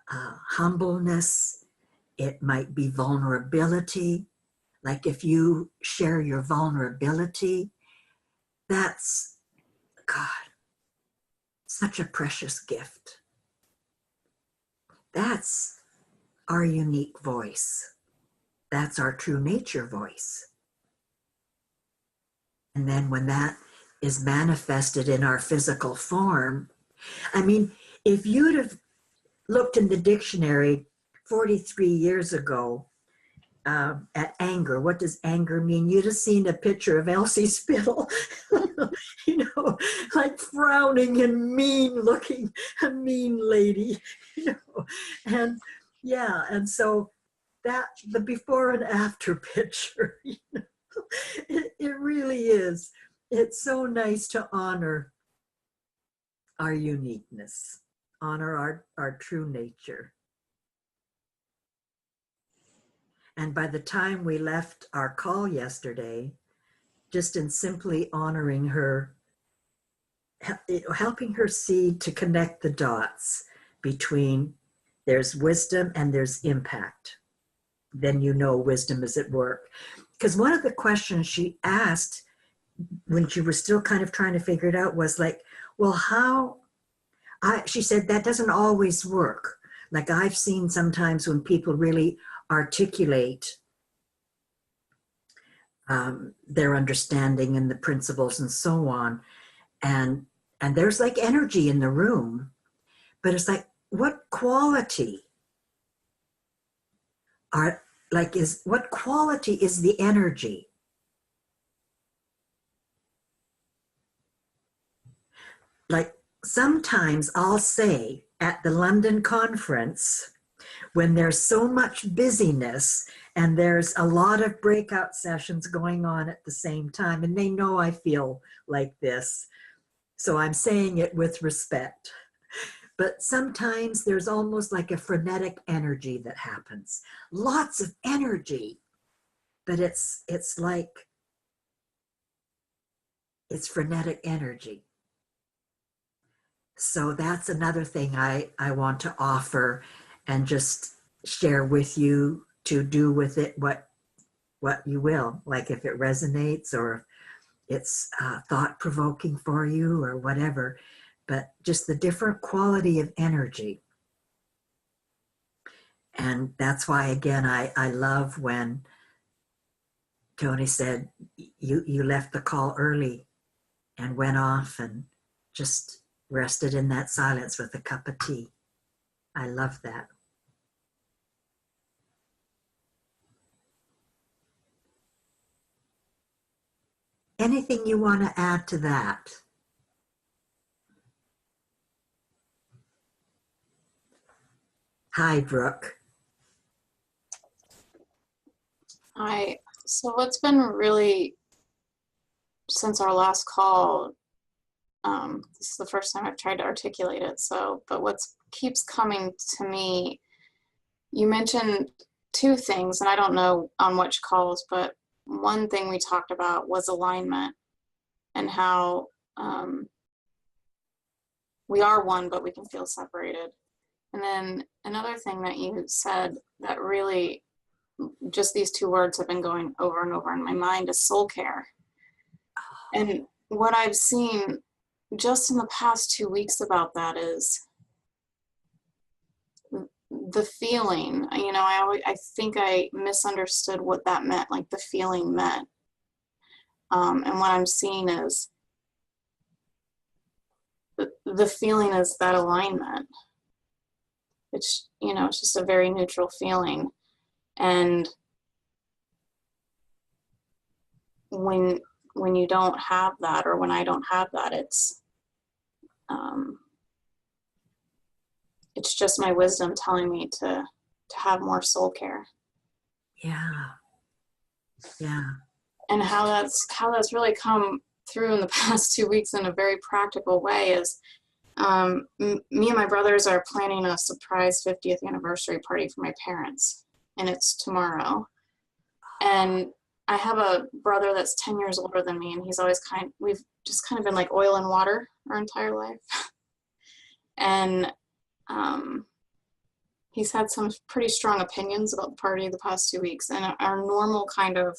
humbleness. It might be vulnerability. Like, if you share your vulnerability, that's, God, such a precious gift. That's our unique voice. that's our true nature voice. And then when that is manifested in our physical form, I mean, if you'd have looked in the dictionary 43 years ago at anger, what does anger mean? You'd have seen a picture of Elsie Spittle, you know, like frowning and mean looking, a mean lady, you know. And yeah, and so that, the before and after picture, you know, it really is. It's so nice to honor our uniqueness, honor our true nature. And by the time we left our call yesterday, just in simply honoring her, helping her see to connect the dots between there's wisdom and there's impact, then you know wisdom is at work. Because one of the questions she asked when she was still kind of trying to figure it out was like, well, how, she said that doesn't always work. Like I've seen sometimes when people really articulate their understanding and the principles and so on, and there's like energy in the room, but it's like, what quality are like is what quality is the energy? Like sometimes I'll say at the London conference, when there's so much busyness and there's a lot of breakout sessions going on at the same time, and they know I feel like this, so I'm saying it with respect. But sometimes there's almost like a frenetic energy that happens. Lots of energy, but it's like, it's frenetic energy. So that's another thing I want to offer and just share with you, to do with it what you will, like if it resonates or it's thought-provoking for you or whatever, but just the different quality of energy. And that's why, again, I love when Tony said, you left the call early and went off and just rested in that silence with a cup of tea. I love that. Anything you want to add to that? Hi, Brooke. So what's been really, since our last call, this is the first time I've tried to articulate it, but what keeps coming to me, you mentioned two things, and I don't know on which calls, but one thing we talked about was alignment and how we are one, but we can feel separated. And then another thing that you said that really, just these two words have been going over and over in my mind, is soul care. And what I've seen just in the past 2 weeks about that is the feeling, you know, I think I misunderstood what that meant, like the feeling meant. And what I'm seeing is the feeling is that alignment. It's, you know, it's just a very neutral feeling. And when you don't have that, or when I don't have that, it's just my wisdom telling me to have more soul care. Yeah. Yeah. And how that's really come through in the past 2 weeks in a very practical way is me and my brothers are planning a surprise 50th anniversary party for my parents, and it's tomorrow. And I have a brother that's 10 years older than me, and he's always we've just kind of been like oil and water our entire life. And he's had some pretty strong opinions about the party the past 2 weeks. And our normal kind of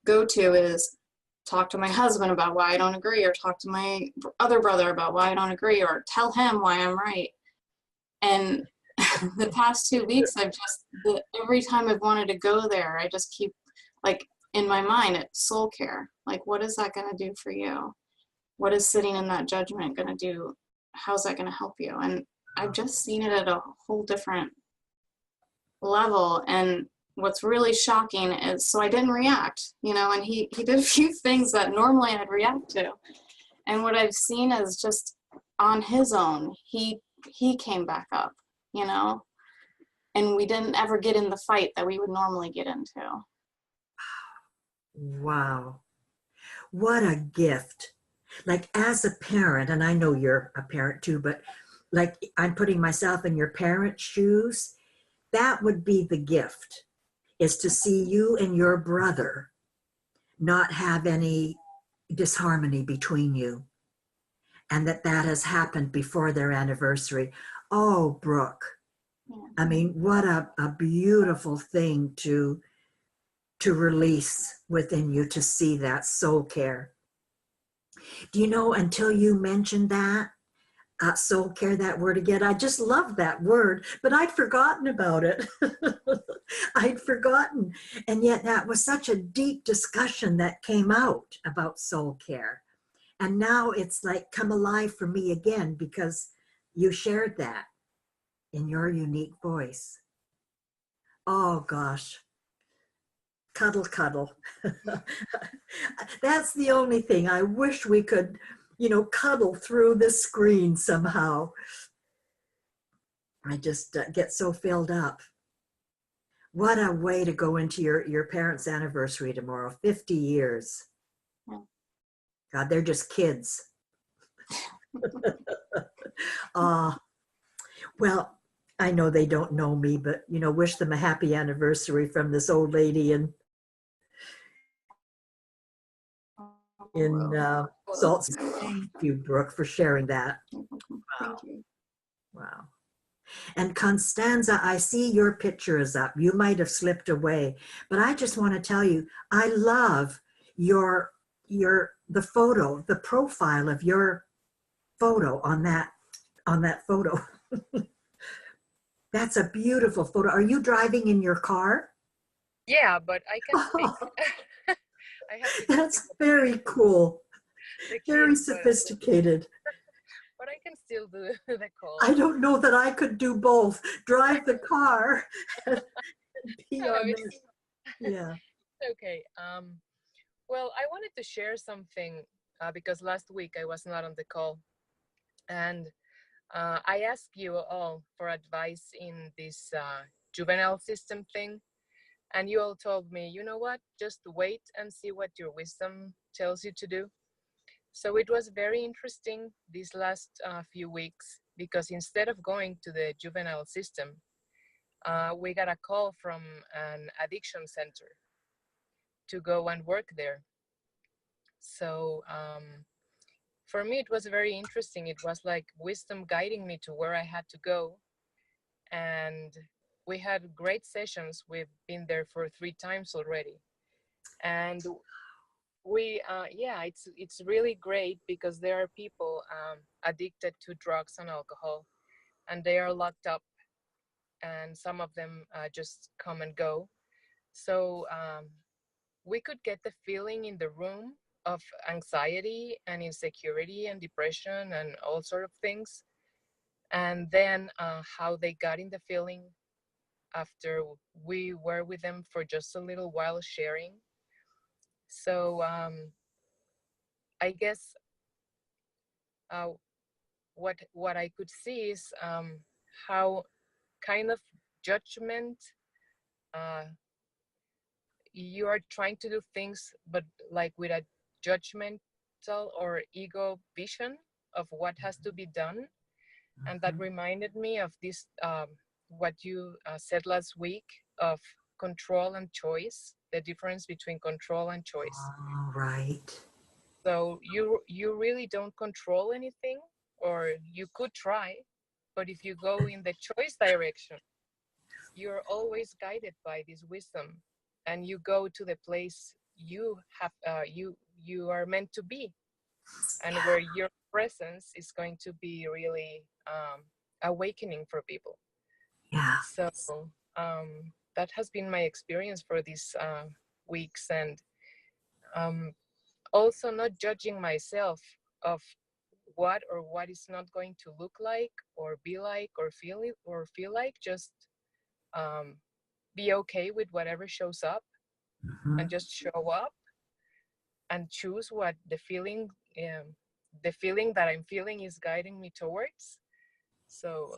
go-to is talk to my husband about why I don't agree, or talk to my other brother about why I don't agree, or tell him why I'm right. And the past 2 weeks, every time I've wanted to go there, I just keep like in my mind, it's soul care. Like, what is that going to do for you? What is sitting in that judgment going to do? How's that going to help you? And I've just seen it at a whole different level. And what's really shocking is, so I didn't react, and he did a few things that normally I'd react to. And what I've seen is just on his own, he came back up, and we didn't ever get in the fight that we would normally get into. Wow. What a gift. Like, as a parent, and I know you're a parent too, but like, I'm putting myself in your parents' shoes. That would be the gift, is to see you and your brother not have any disharmony between you, and that has happened before their anniversary. Oh, Brooke. Yeah. I mean, what a beautiful thing to release within you, to see that soul care. Do you know, until you mentioned that, soul care, that word again, I just love that word, but I'd forgotten about it. I'd forgotten. And yet that was such a deep discussion that came out about soul care. And now it's like come alive for me again, because you shared that in your unique voice. Oh gosh. Cuddle, cuddle. That's the only thing. I wish we could, cuddle through the screen somehow. I just get so filled up. What a way to go into your parents' anniversary tomorrow, 50 years. God, they're just kids. Well, I know they don't know me, but, wish them a happy anniversary from this old lady in Salt. Thank you, Brooke, for sharing that. Thank you. Wow. And Constanza, I see your picture is up. You might have slipped away, but I just want to tell you, I love the photo, the profile of your photo on that photo. That's a beautiful photo. Are you driving in your car? Yeah, but I can speak. I have to That's very cool. Very sophisticated. But I can still do the call. I don't know that I could do both. Drive the car and be No, on it's this. Yeah. okay. Well, I wanted to share something because last week I was not on the call, and I asked you all for advice in this juvenile system thing, and you all told me, you know what, just wait and see what your wisdom tells you to do. So it was very interesting these last few weeks, because instead of going to the juvenile system, we got a call from an addiction center to go and work there. So for me, it was very interesting. It was like wisdom guiding me to where I had to go. And we had great sessions. We've been there for 3 times already. And we, it's really great, because there are people addicted to drugs and alcohol, and they are locked up, and some of them just come and go. So we could get the feeling in the room of anxiety and insecurity and depression and all sort of things. And then how they got in the feeling after we were with them for just a little while sharing. So I guess what I could see is how kind of judgment you are trying to do things, but like with a judgmental or ego vision of what has to be done. And that reminded me of this, what you said last week, of control and choice, the difference between control and choice. All right. So you really don't control anything, or you could try, but if you go in the choice direction, you're always guided by this wisdom, and you go to the place you have you are meant to be, and where your presence is going to be really awakening for people. So that has been my experience for these weeks, and also not judging myself of what is not going to look like or be like or feel like. Just be okay with whatever shows up and just show up and choose what the feeling that I'm feeling is guiding me towards. So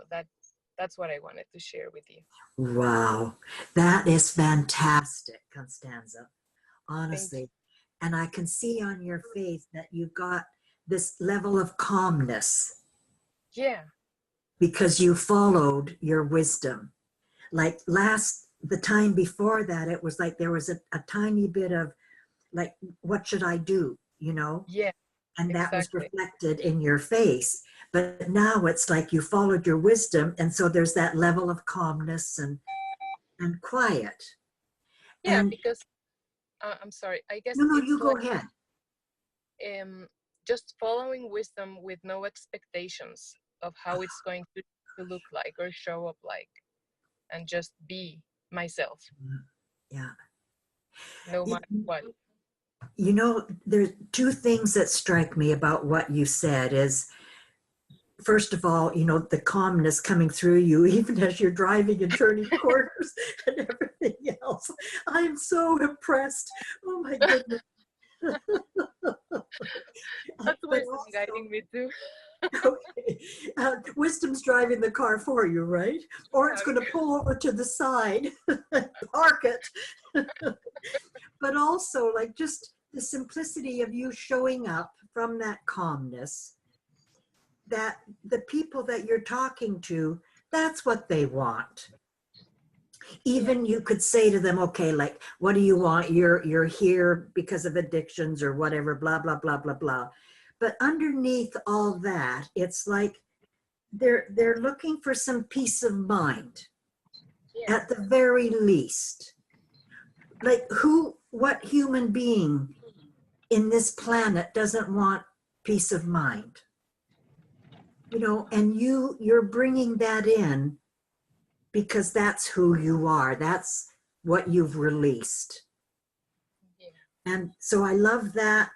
that's what I wanted to share with you. Wow, that is fantastic, Constanza, Thank you. honestly. And I can see on your face that you've got this level of calmness Yeah, because you followed your wisdom. Like the time before that, it was like there was a tiny bit of like, what should I do? You know? yeah, And that was exactly. reflected in your face. But now it's like you followed your wisdom. And so there's that level of calmness and quiet. Yeah, And because I'm sorry, I guess no, it's you go like ahead. just following wisdom with no expectations of how it's going to look like or show up like, and just be myself Yeah. no You, matter what. you know, there's two things that strike me about what you said is, first of all, you know, the calmness coming through you, even as you're driving and turning corners and everything else. I'm so impressed. Oh my goodness. That's But wisdom also, guiding me too. okay, wisdom's driving the car for you, right? Or it's Yeah, going to pull over to the side, park it. But also, like, just the simplicity of you showing up from that calmness, that the people that you're talking to, that's what they want. Even you could say to them, okay, like, what do you want? You're here because of addictions or whatever, blah, blah, blah, blah, blah. But underneath all that, it's like they're looking for some peace of mind yeah, at the very least. Like what human being in this planet doesn't want peace of mind? You know, and you're bringing that in because that's who you are. That's what you've released. yeah, And so I love that.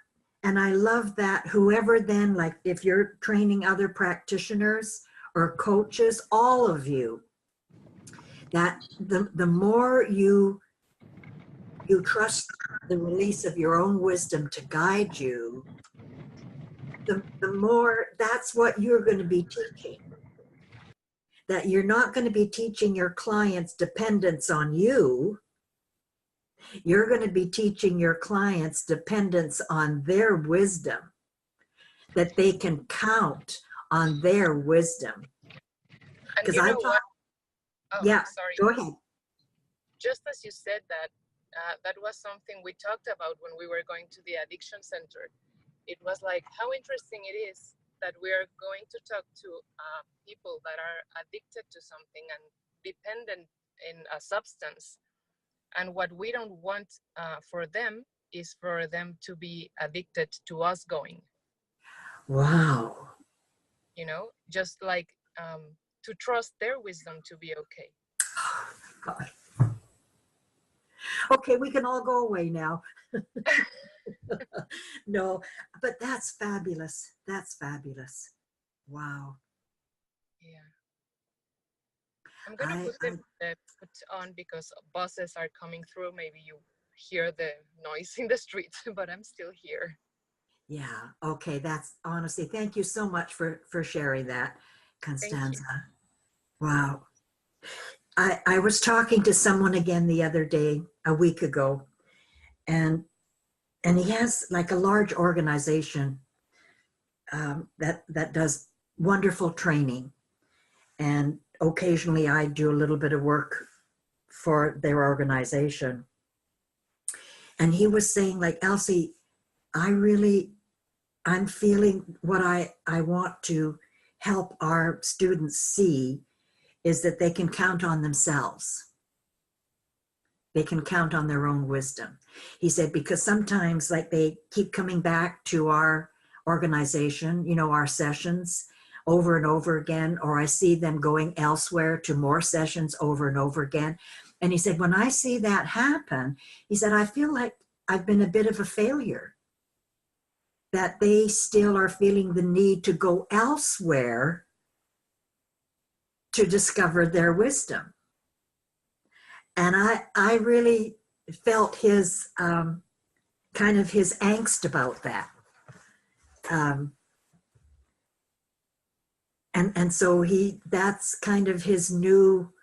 And I love that whoever then, like if you're training other practitioners or coaches, all of you, that the more you trust the release of your own wisdom to guide you, the more that's what you're going to be teaching. That you're not going to be teaching your clients dependence on you. You're going to be teaching your clients dependence on their wisdom, that they can count on their wisdom. and Because you I know thought, what, oh, yeah, sorry, go ahead. just as you said that, that was something we talked about when we were going to the addiction center. It was like how interesting it is that we are going to talk to people that are addicted to something and dependent in a substance, and what we don't want for them is for them to be addicted to us going, Wow. you know, just like to trust their wisdom to be okay. God. Okay, we can all go away now. No, but that's fabulous. That's fabulous. Wow. Yeah, I'm gonna put the put on because buses are coming through. Maybe you hear the noise in the street, but I'm still here. Yeah. Okay. That's honestly, thank you so much for sharing that, Thank you. Constanza. Wow. I was talking to someone again the other day, a week ago, and he has like a large organization that does wonderful training, and occasionally I do a little bit of work for their organization. And he was saying, like, Elsie, I'm feeling what I want to help our students see is that they can count on themselves. They can count on their own wisdom. He said, because sometimes like they keep coming back to our organization, you know, our sessions, over and over again, or I see them going elsewhere to more sessions over and over again. And he said, when I see that happen, he said, I feel like I've been a bit of a failure, that they still are feeling the need to go elsewhere to discover their wisdom. And I really felt his kind of his angst about that. And so that's kind of his new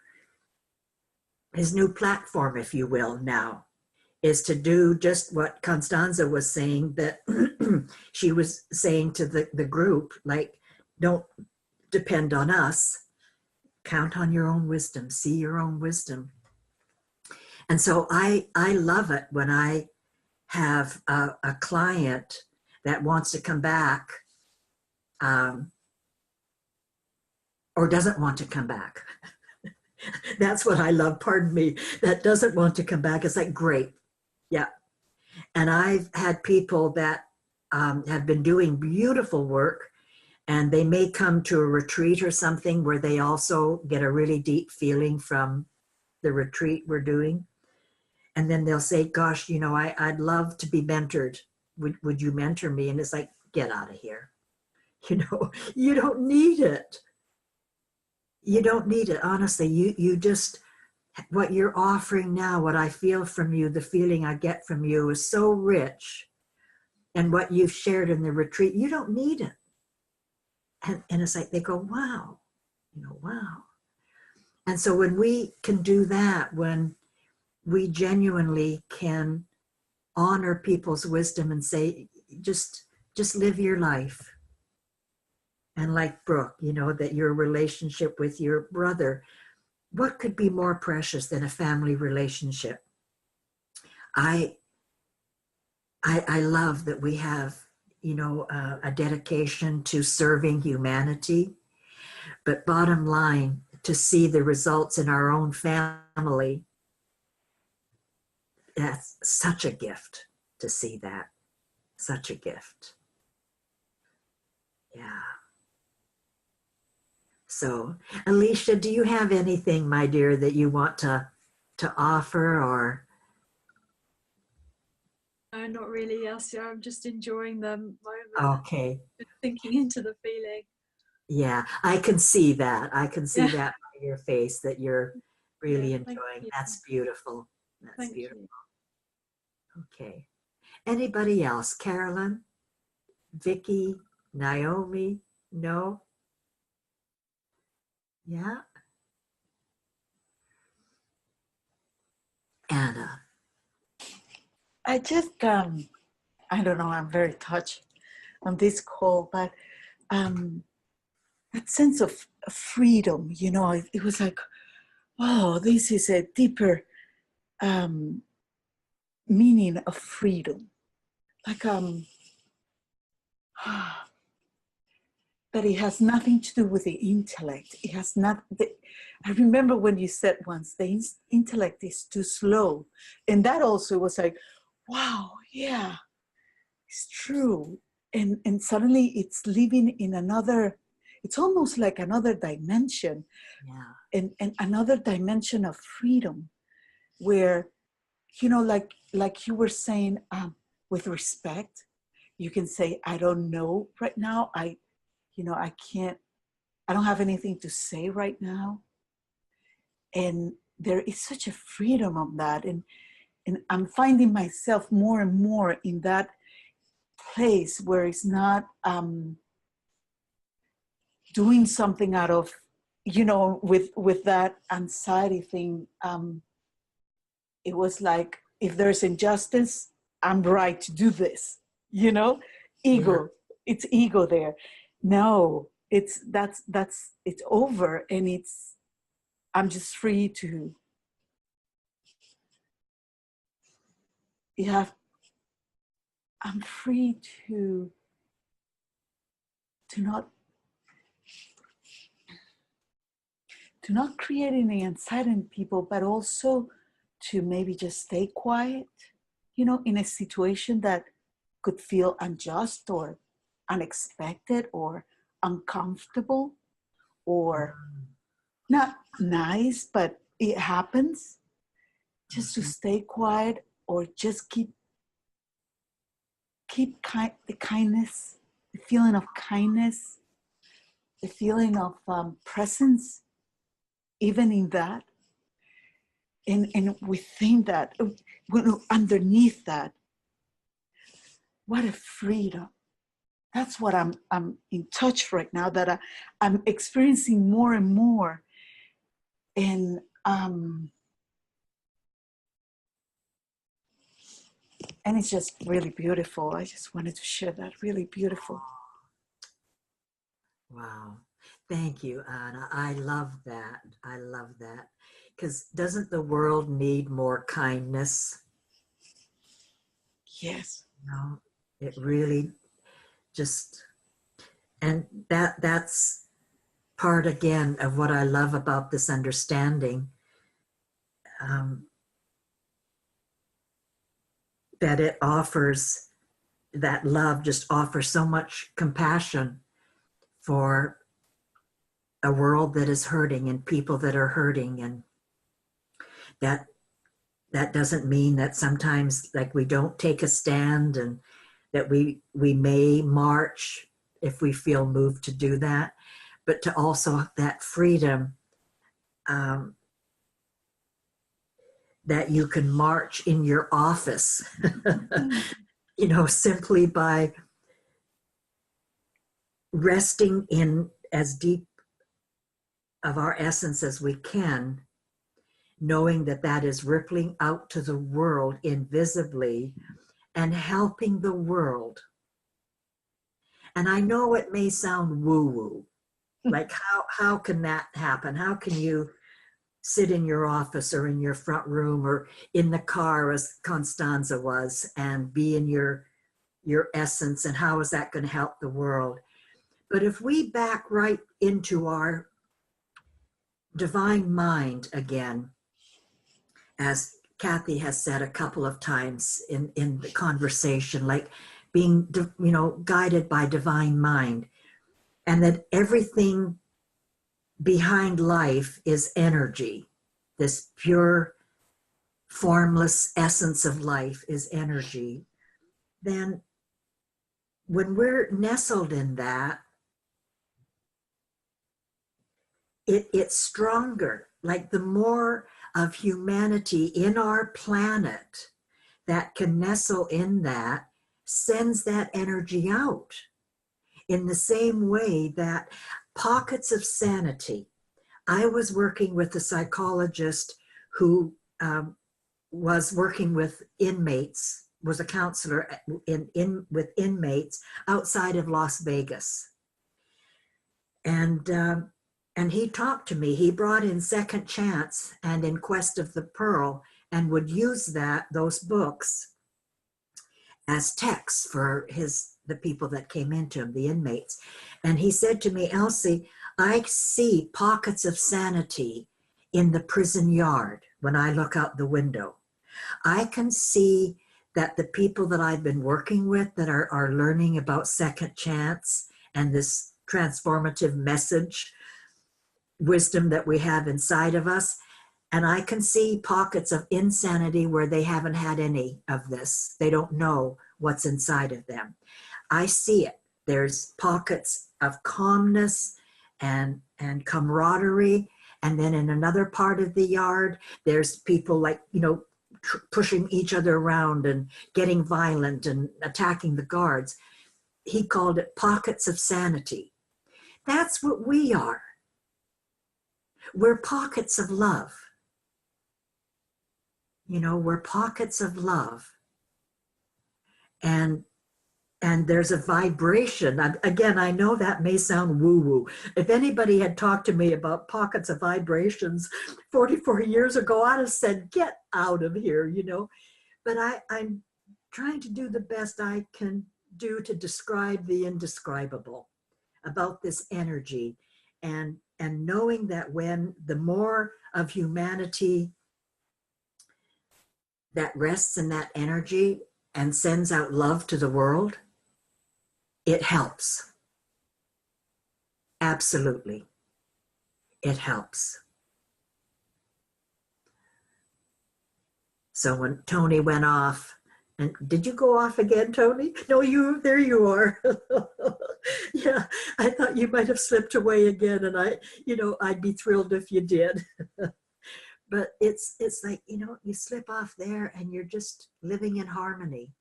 platform, if you will, now, is to do just what Constanza was saying, that she was saying to the group, like, don't depend on us, count on your own wisdom, see your own wisdom. And so I love it when I have a client that wants to come back, or doesn't want to come back. That's what I love, pardon me, that doesn't want to come back. It's like, great, yeah. And I've had people that have been doing beautiful work, and they may come to a retreat or something where they also get a really deep feeling from the retreat we're doing. And then they'll say, gosh, you know, I'd love to be mentored. Would you mentor me? And it's like, get out of here. You know, you don't need it. You don't need it. Honestly, you just, what you're offering now, what I feel from you, the feeling I get from you is so rich. And what you've shared in the retreat, you don't need it. And it's like, they go, wow, you know, wow. And so when we can do that, when we genuinely can honor people's wisdom and say, just live your life. And like Brooke, you know, that your relationship with your brother, what could be more precious than a family relationship? I love that we have, you know, a dedication to serving humanity, but bottom line, to see the results in our own family, that's such a gift to see that. Such a gift. Yeah. So, Alicia, do you have anything, my dear, that you want to offer, or? Not really, Elsie. I'm just enjoying the moment. Okay. Thinking into the feeling. Yeah, I can see that. I can see Yeah. that by your face, that you're really Yeah, thank enjoying. you. That's beautiful. That's Thank beautiful. you. Okay. Anybody else? Carolyn? Vicky? Naomi? No? Yeah? Anna? I just, I don't know, I'm very touched on this call, but that sense of freedom, you know, it was like, oh, this is a deeper meaning of freedom. Like, that it has nothing to do with the intellect. It has not, I remember when you said once, the intellect is too slow. And that also was like, wow, yeah, it's true. And suddenly it's living in another, it's almost like another dimension. Yeah. And another dimension of freedom where, you know, like you were saying, with respect, you can say, I don't know right now. I don't have anything to say right now. And there is such a freedom of that. And I'm finding myself more and more in that place where it's not doing something out of, you know, with that anxiety thing. It was like, if there's injustice, I'm right to do this, you know, ego, it's ego there. No, it's over, and I'm just free to, I'm free to not create any anxiety in people, but also to maybe just stay quiet, you know, in a situation that could feel unjust or unexpected or uncomfortable or not nice, but it happens, just to stay quiet or just keep the kindness, the feeling of kindness, the feeling of presence, even in that. And within that, underneath that, what a freedom. That's what I'm in touch right now, that I'm experiencing more and more. And it's just really beautiful. I just wanted to share that. Really beautiful. Wow. Thank you, Anna. I love that. I love that. Because doesn't the world need more kindness? Yes. No, it really just, and that's part again of what I love about this understanding, that it offers, that love just offers so much compassion for a world that is hurting and people that are hurting. And that doesn't mean that sometimes like we don't take a stand, and that we may march if we feel moved to do that, but to also have that freedom, that you can march in your office, simply by resting in as deep of our essence as we can, knowing that that is rippling out to the world invisibly and helping the world. And I know it may sound woo-woo, like how can that happen? How can you sit in your office or in your front room or in the car, as Constanza was, and be in your essence, and how is that going to help the world? But if we back right into our divine mind again, as Kathy has said a couple of times in the conversation, like being, guided by divine mind, and that everything behind life is energy. This pure, formless essence of life is energy. Then when we're nestled in that, it's stronger. Like the more of humanity in our planet that can nestle in that, sends that energy out in the same way that pockets of sanity. I was working with a psychologist who was working with inmates, was a counselor with inmates outside of Las Vegas. And he talked to me. He brought in Second Chance and In Quest of the Pearl, and would use those books as texts for the people that came into him, the inmates. And he said to me, Elsie, I see pockets of sanity in the prison yard when I look out the window. I can see that the people that I've been working with that are learning about Second Chance and this transformative message, wisdom that we have inside of us, and I can see pockets of insanity where they haven't had any of this. They don't know what's inside of them. I see it. There's pockets of calmness and camaraderie. And then in another part of the yard, there's people like, pushing each other around and getting violent and attacking the guards. He called it pockets of sanity. That's what we are. We're pockets of love. We're pockets of love. And there's a vibration. Again, I know that may sound woo-woo. If anybody had talked to me about pockets of vibrations 44 years ago, I'd have said, get out of here, But I'm trying to do the best I can do to describe the indescribable about this energy, and knowing that when the more of humanity that rests in that energy and sends out love to the world, it helps. Absolutely. It helps. So when Tony went off, and did you go off again, Tony? No, there you are. Yeah, I thought you might have slipped away again, and I'd be thrilled if you did. But it's like, you slip off there and you're just living in harmony.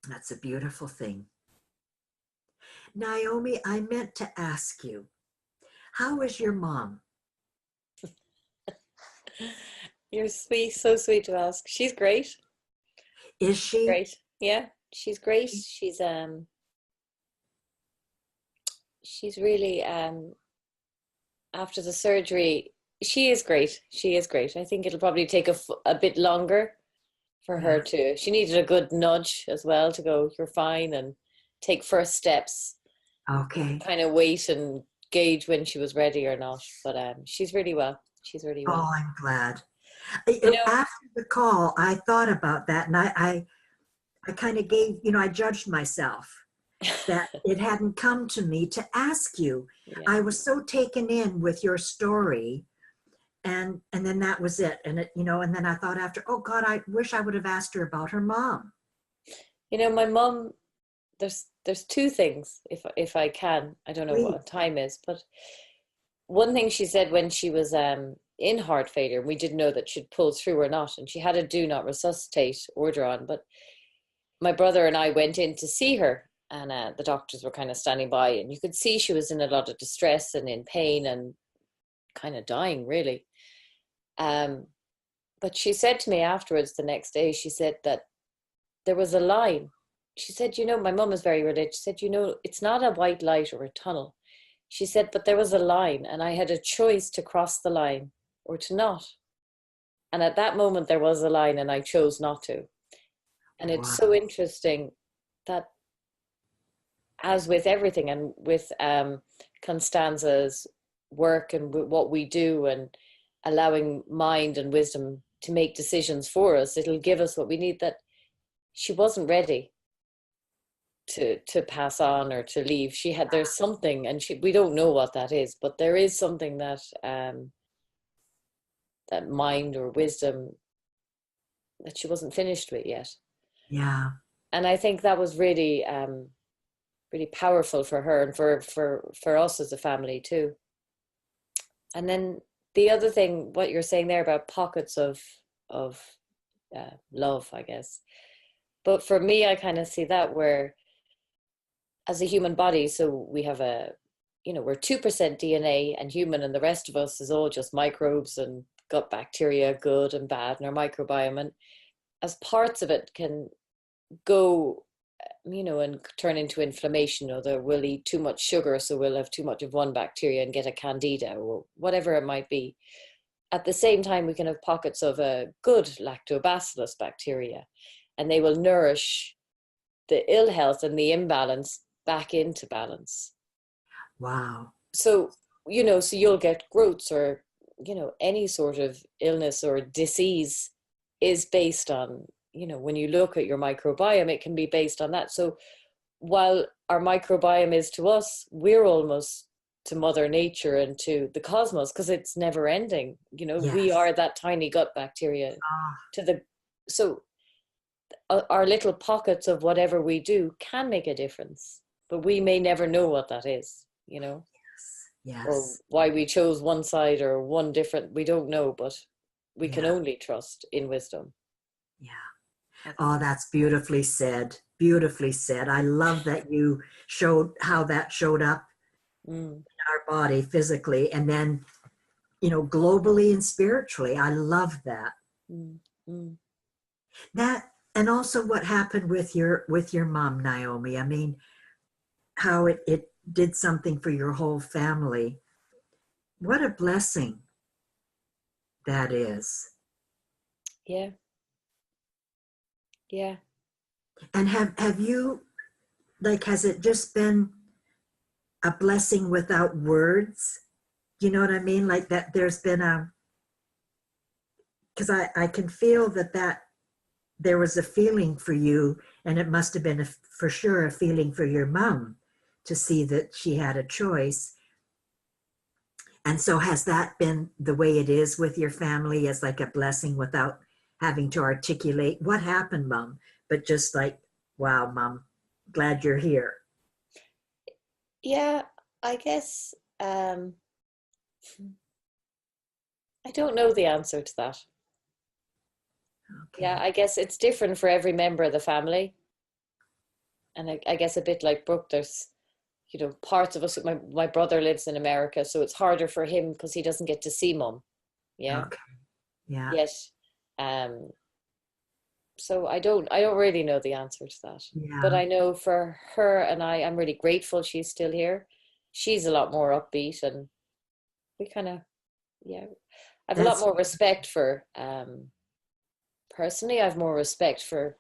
That's a beautiful thing. Naomi, I meant to ask you, how is your mom? You're sweet, so sweet to ask. She's great. Is she? Great. Yeah, she's great. She's really after the surgery, she is great. She is great. I think it'll probably take a bit longer for her to, she needed a good nudge as well to go, you're fine, and take first steps. Okay. Kind of wait and gauge when she was ready or not. But she's really well. She's really well. Oh, I'm glad. You know, After the call, I thought about that, and I kind of gave, I judged myself that it hadn't come to me to ask you. yeah. I was so taken in with your story, and then that was it. And and then I thought after, oh God, I wish I would have asked her about her mom. My mom, there's two things, if I can. I don't know Please. what time is, but one thing she said when she was in heart failure, we didn't know that she'd pull through or not, and she had a do not resuscitate order on, but my brother and I went in to see her, and the doctors were kind of standing by, and you could see she was in a lot of distress and in pain and kind of dying, really. But she said to me afterwards, the next day, she said that there was a line. She said, my mum is very religious. She said, it's not a white light or a tunnel. She said, but there was a line, and I had a choice to cross the line or to not. And at that moment, there was a line, and I chose not to. And it's so interesting that, as with everything, and with Constanza's work and what we do, and allowing mind and wisdom to make decisions for us, it'll give us what we need, that she wasn't ready to pass on or to leave. There's something, and we don't know what that is, but there is something that that mind or wisdom that she wasn't finished with yet. Yeah. And I think that was really really powerful for her, and for us as a family too. And then the other thing, what you're saying there about pockets of love, I guess. But for me, I kind of see that where, as a human body, so we have we're 2% DNA and human, and the rest of us is all just microbes and gut bacteria, good and bad, and our microbiome. And as parts of it can go, and turn into inflammation, or we'll eat too much sugar, so we'll have too much of one bacteria and get a candida, or whatever it might be. At the same time, we can have pockets of a good lactobacillus bacteria, and they will nourish the ill health and the imbalance back into balance. Wow. So, so you'll get growths, or, any sort of illness or disease is based on, when you look at your microbiome, it can be based on that. So while our microbiome is to us, we're almost to Mother Nature and to the cosmos, because it's never ending. Yes. We are that tiny gut bacteria so our little pockets of whatever we do can make a difference, but we may never know what that is, Yes. or why we chose one side or one different, we don't know, but we can only trust in wisdom. Yeah. Oh, that's beautifully said. Beautifully said. I love that you showed how that showed up in our body physically, and then, globally and spiritually. I love that. That, and also what happened with your mom, Naomi. I mean, how it did something for your whole family. What a blessing that is. Yeah. Yeah. And have you, has it just been a blessing without words? You know what I mean? Like that there's been because I can feel that there was a feeling for you, and it must have been for sure a feeling for your mom, to see that she had a choice. And so has that been the way it is with your family, as like a blessing without having to articulate what happened, Mom, but just like, wow, Mom, glad you're here. Yeah, I guess I don't know the answer to that. Okay. Yeah, I guess it's different for every member of the family. And I guess a bit like Brooke, there's, you know, parts of us, my brother lives in America, so it's harder for him because he doesn't get to see Mum. Yeah. Okay. Yeah. Yet, so I don't really know the answer to that. Yeah. But I know for her and I'm really grateful she's still here. She's a lot more upbeat, and we kind of, yeah, I have a lot more respect for, personally, I have more respect for,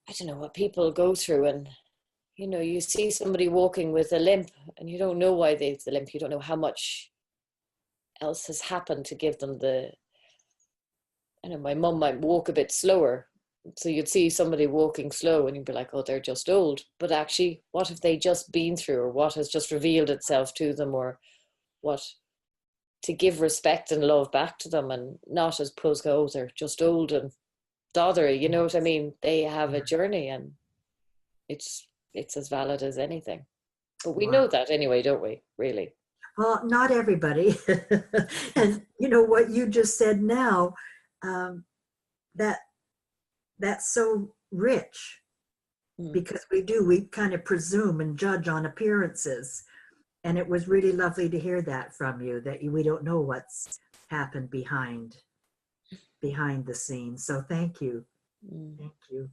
I don't know, what people go through. And, you know, you see somebody walking with a limp and you don't know why they have the limp. You don't know how much else has happened to give them the, I know my mum might walk a bit slower. So you'd see somebody walking slow and you'd be like, oh, they're just old. But actually, what have they just been through, or what has just revealed itself to them, or what, to give respect and love back to them, and not as opposed to, oh, they're just old and doddery, you know what I mean? They have a journey, and it's as valid as anything. But we know that anyway, don't we, really? Well, not everybody. And you know what you just said now, that's so rich, because we kind of presume and judge on appearances. And it was really lovely to hear that from you, that we don't know what's happened behind the scenes. So thank you. Thank you.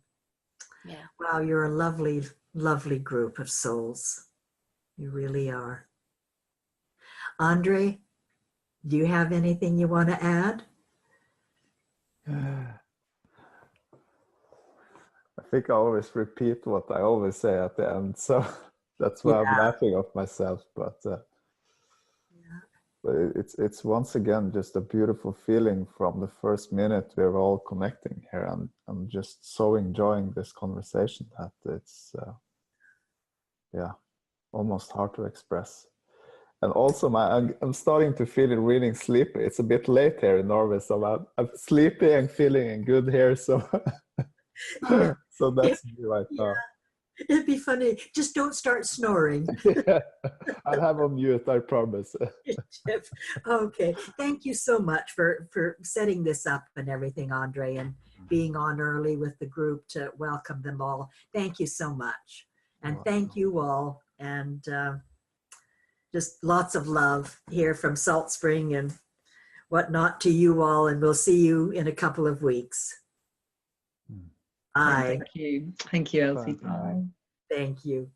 Yeah. Wow, you're a lovely, lovely group of souls. You really are. Andre, do you have anything you want to add? I think I always repeat what I always say at the end, so that's why I'm laughing at myself. But it's once again just a beautiful feeling from the first minute we're all connecting here, and I'm just so enjoying this conversation that it's almost hard to express. And also I'm starting to feel really sleepy. It's a bit late here in Norway, so I'm sleepy and feeling good here. So so that's me right now. It'd be funny. Just don't start snoring. Yeah, I'll have a mute, I promise. Okay. Thank you so much for setting this up and everything, Andre, and being on early with the group to welcome them all. Thank you so much. And thank you all. And just lots of love here from Salt Spring and whatnot to you all. And we'll see you in a couple of weeks. Bye. Thank you. Thank you, Elsie. Bye. Thank you.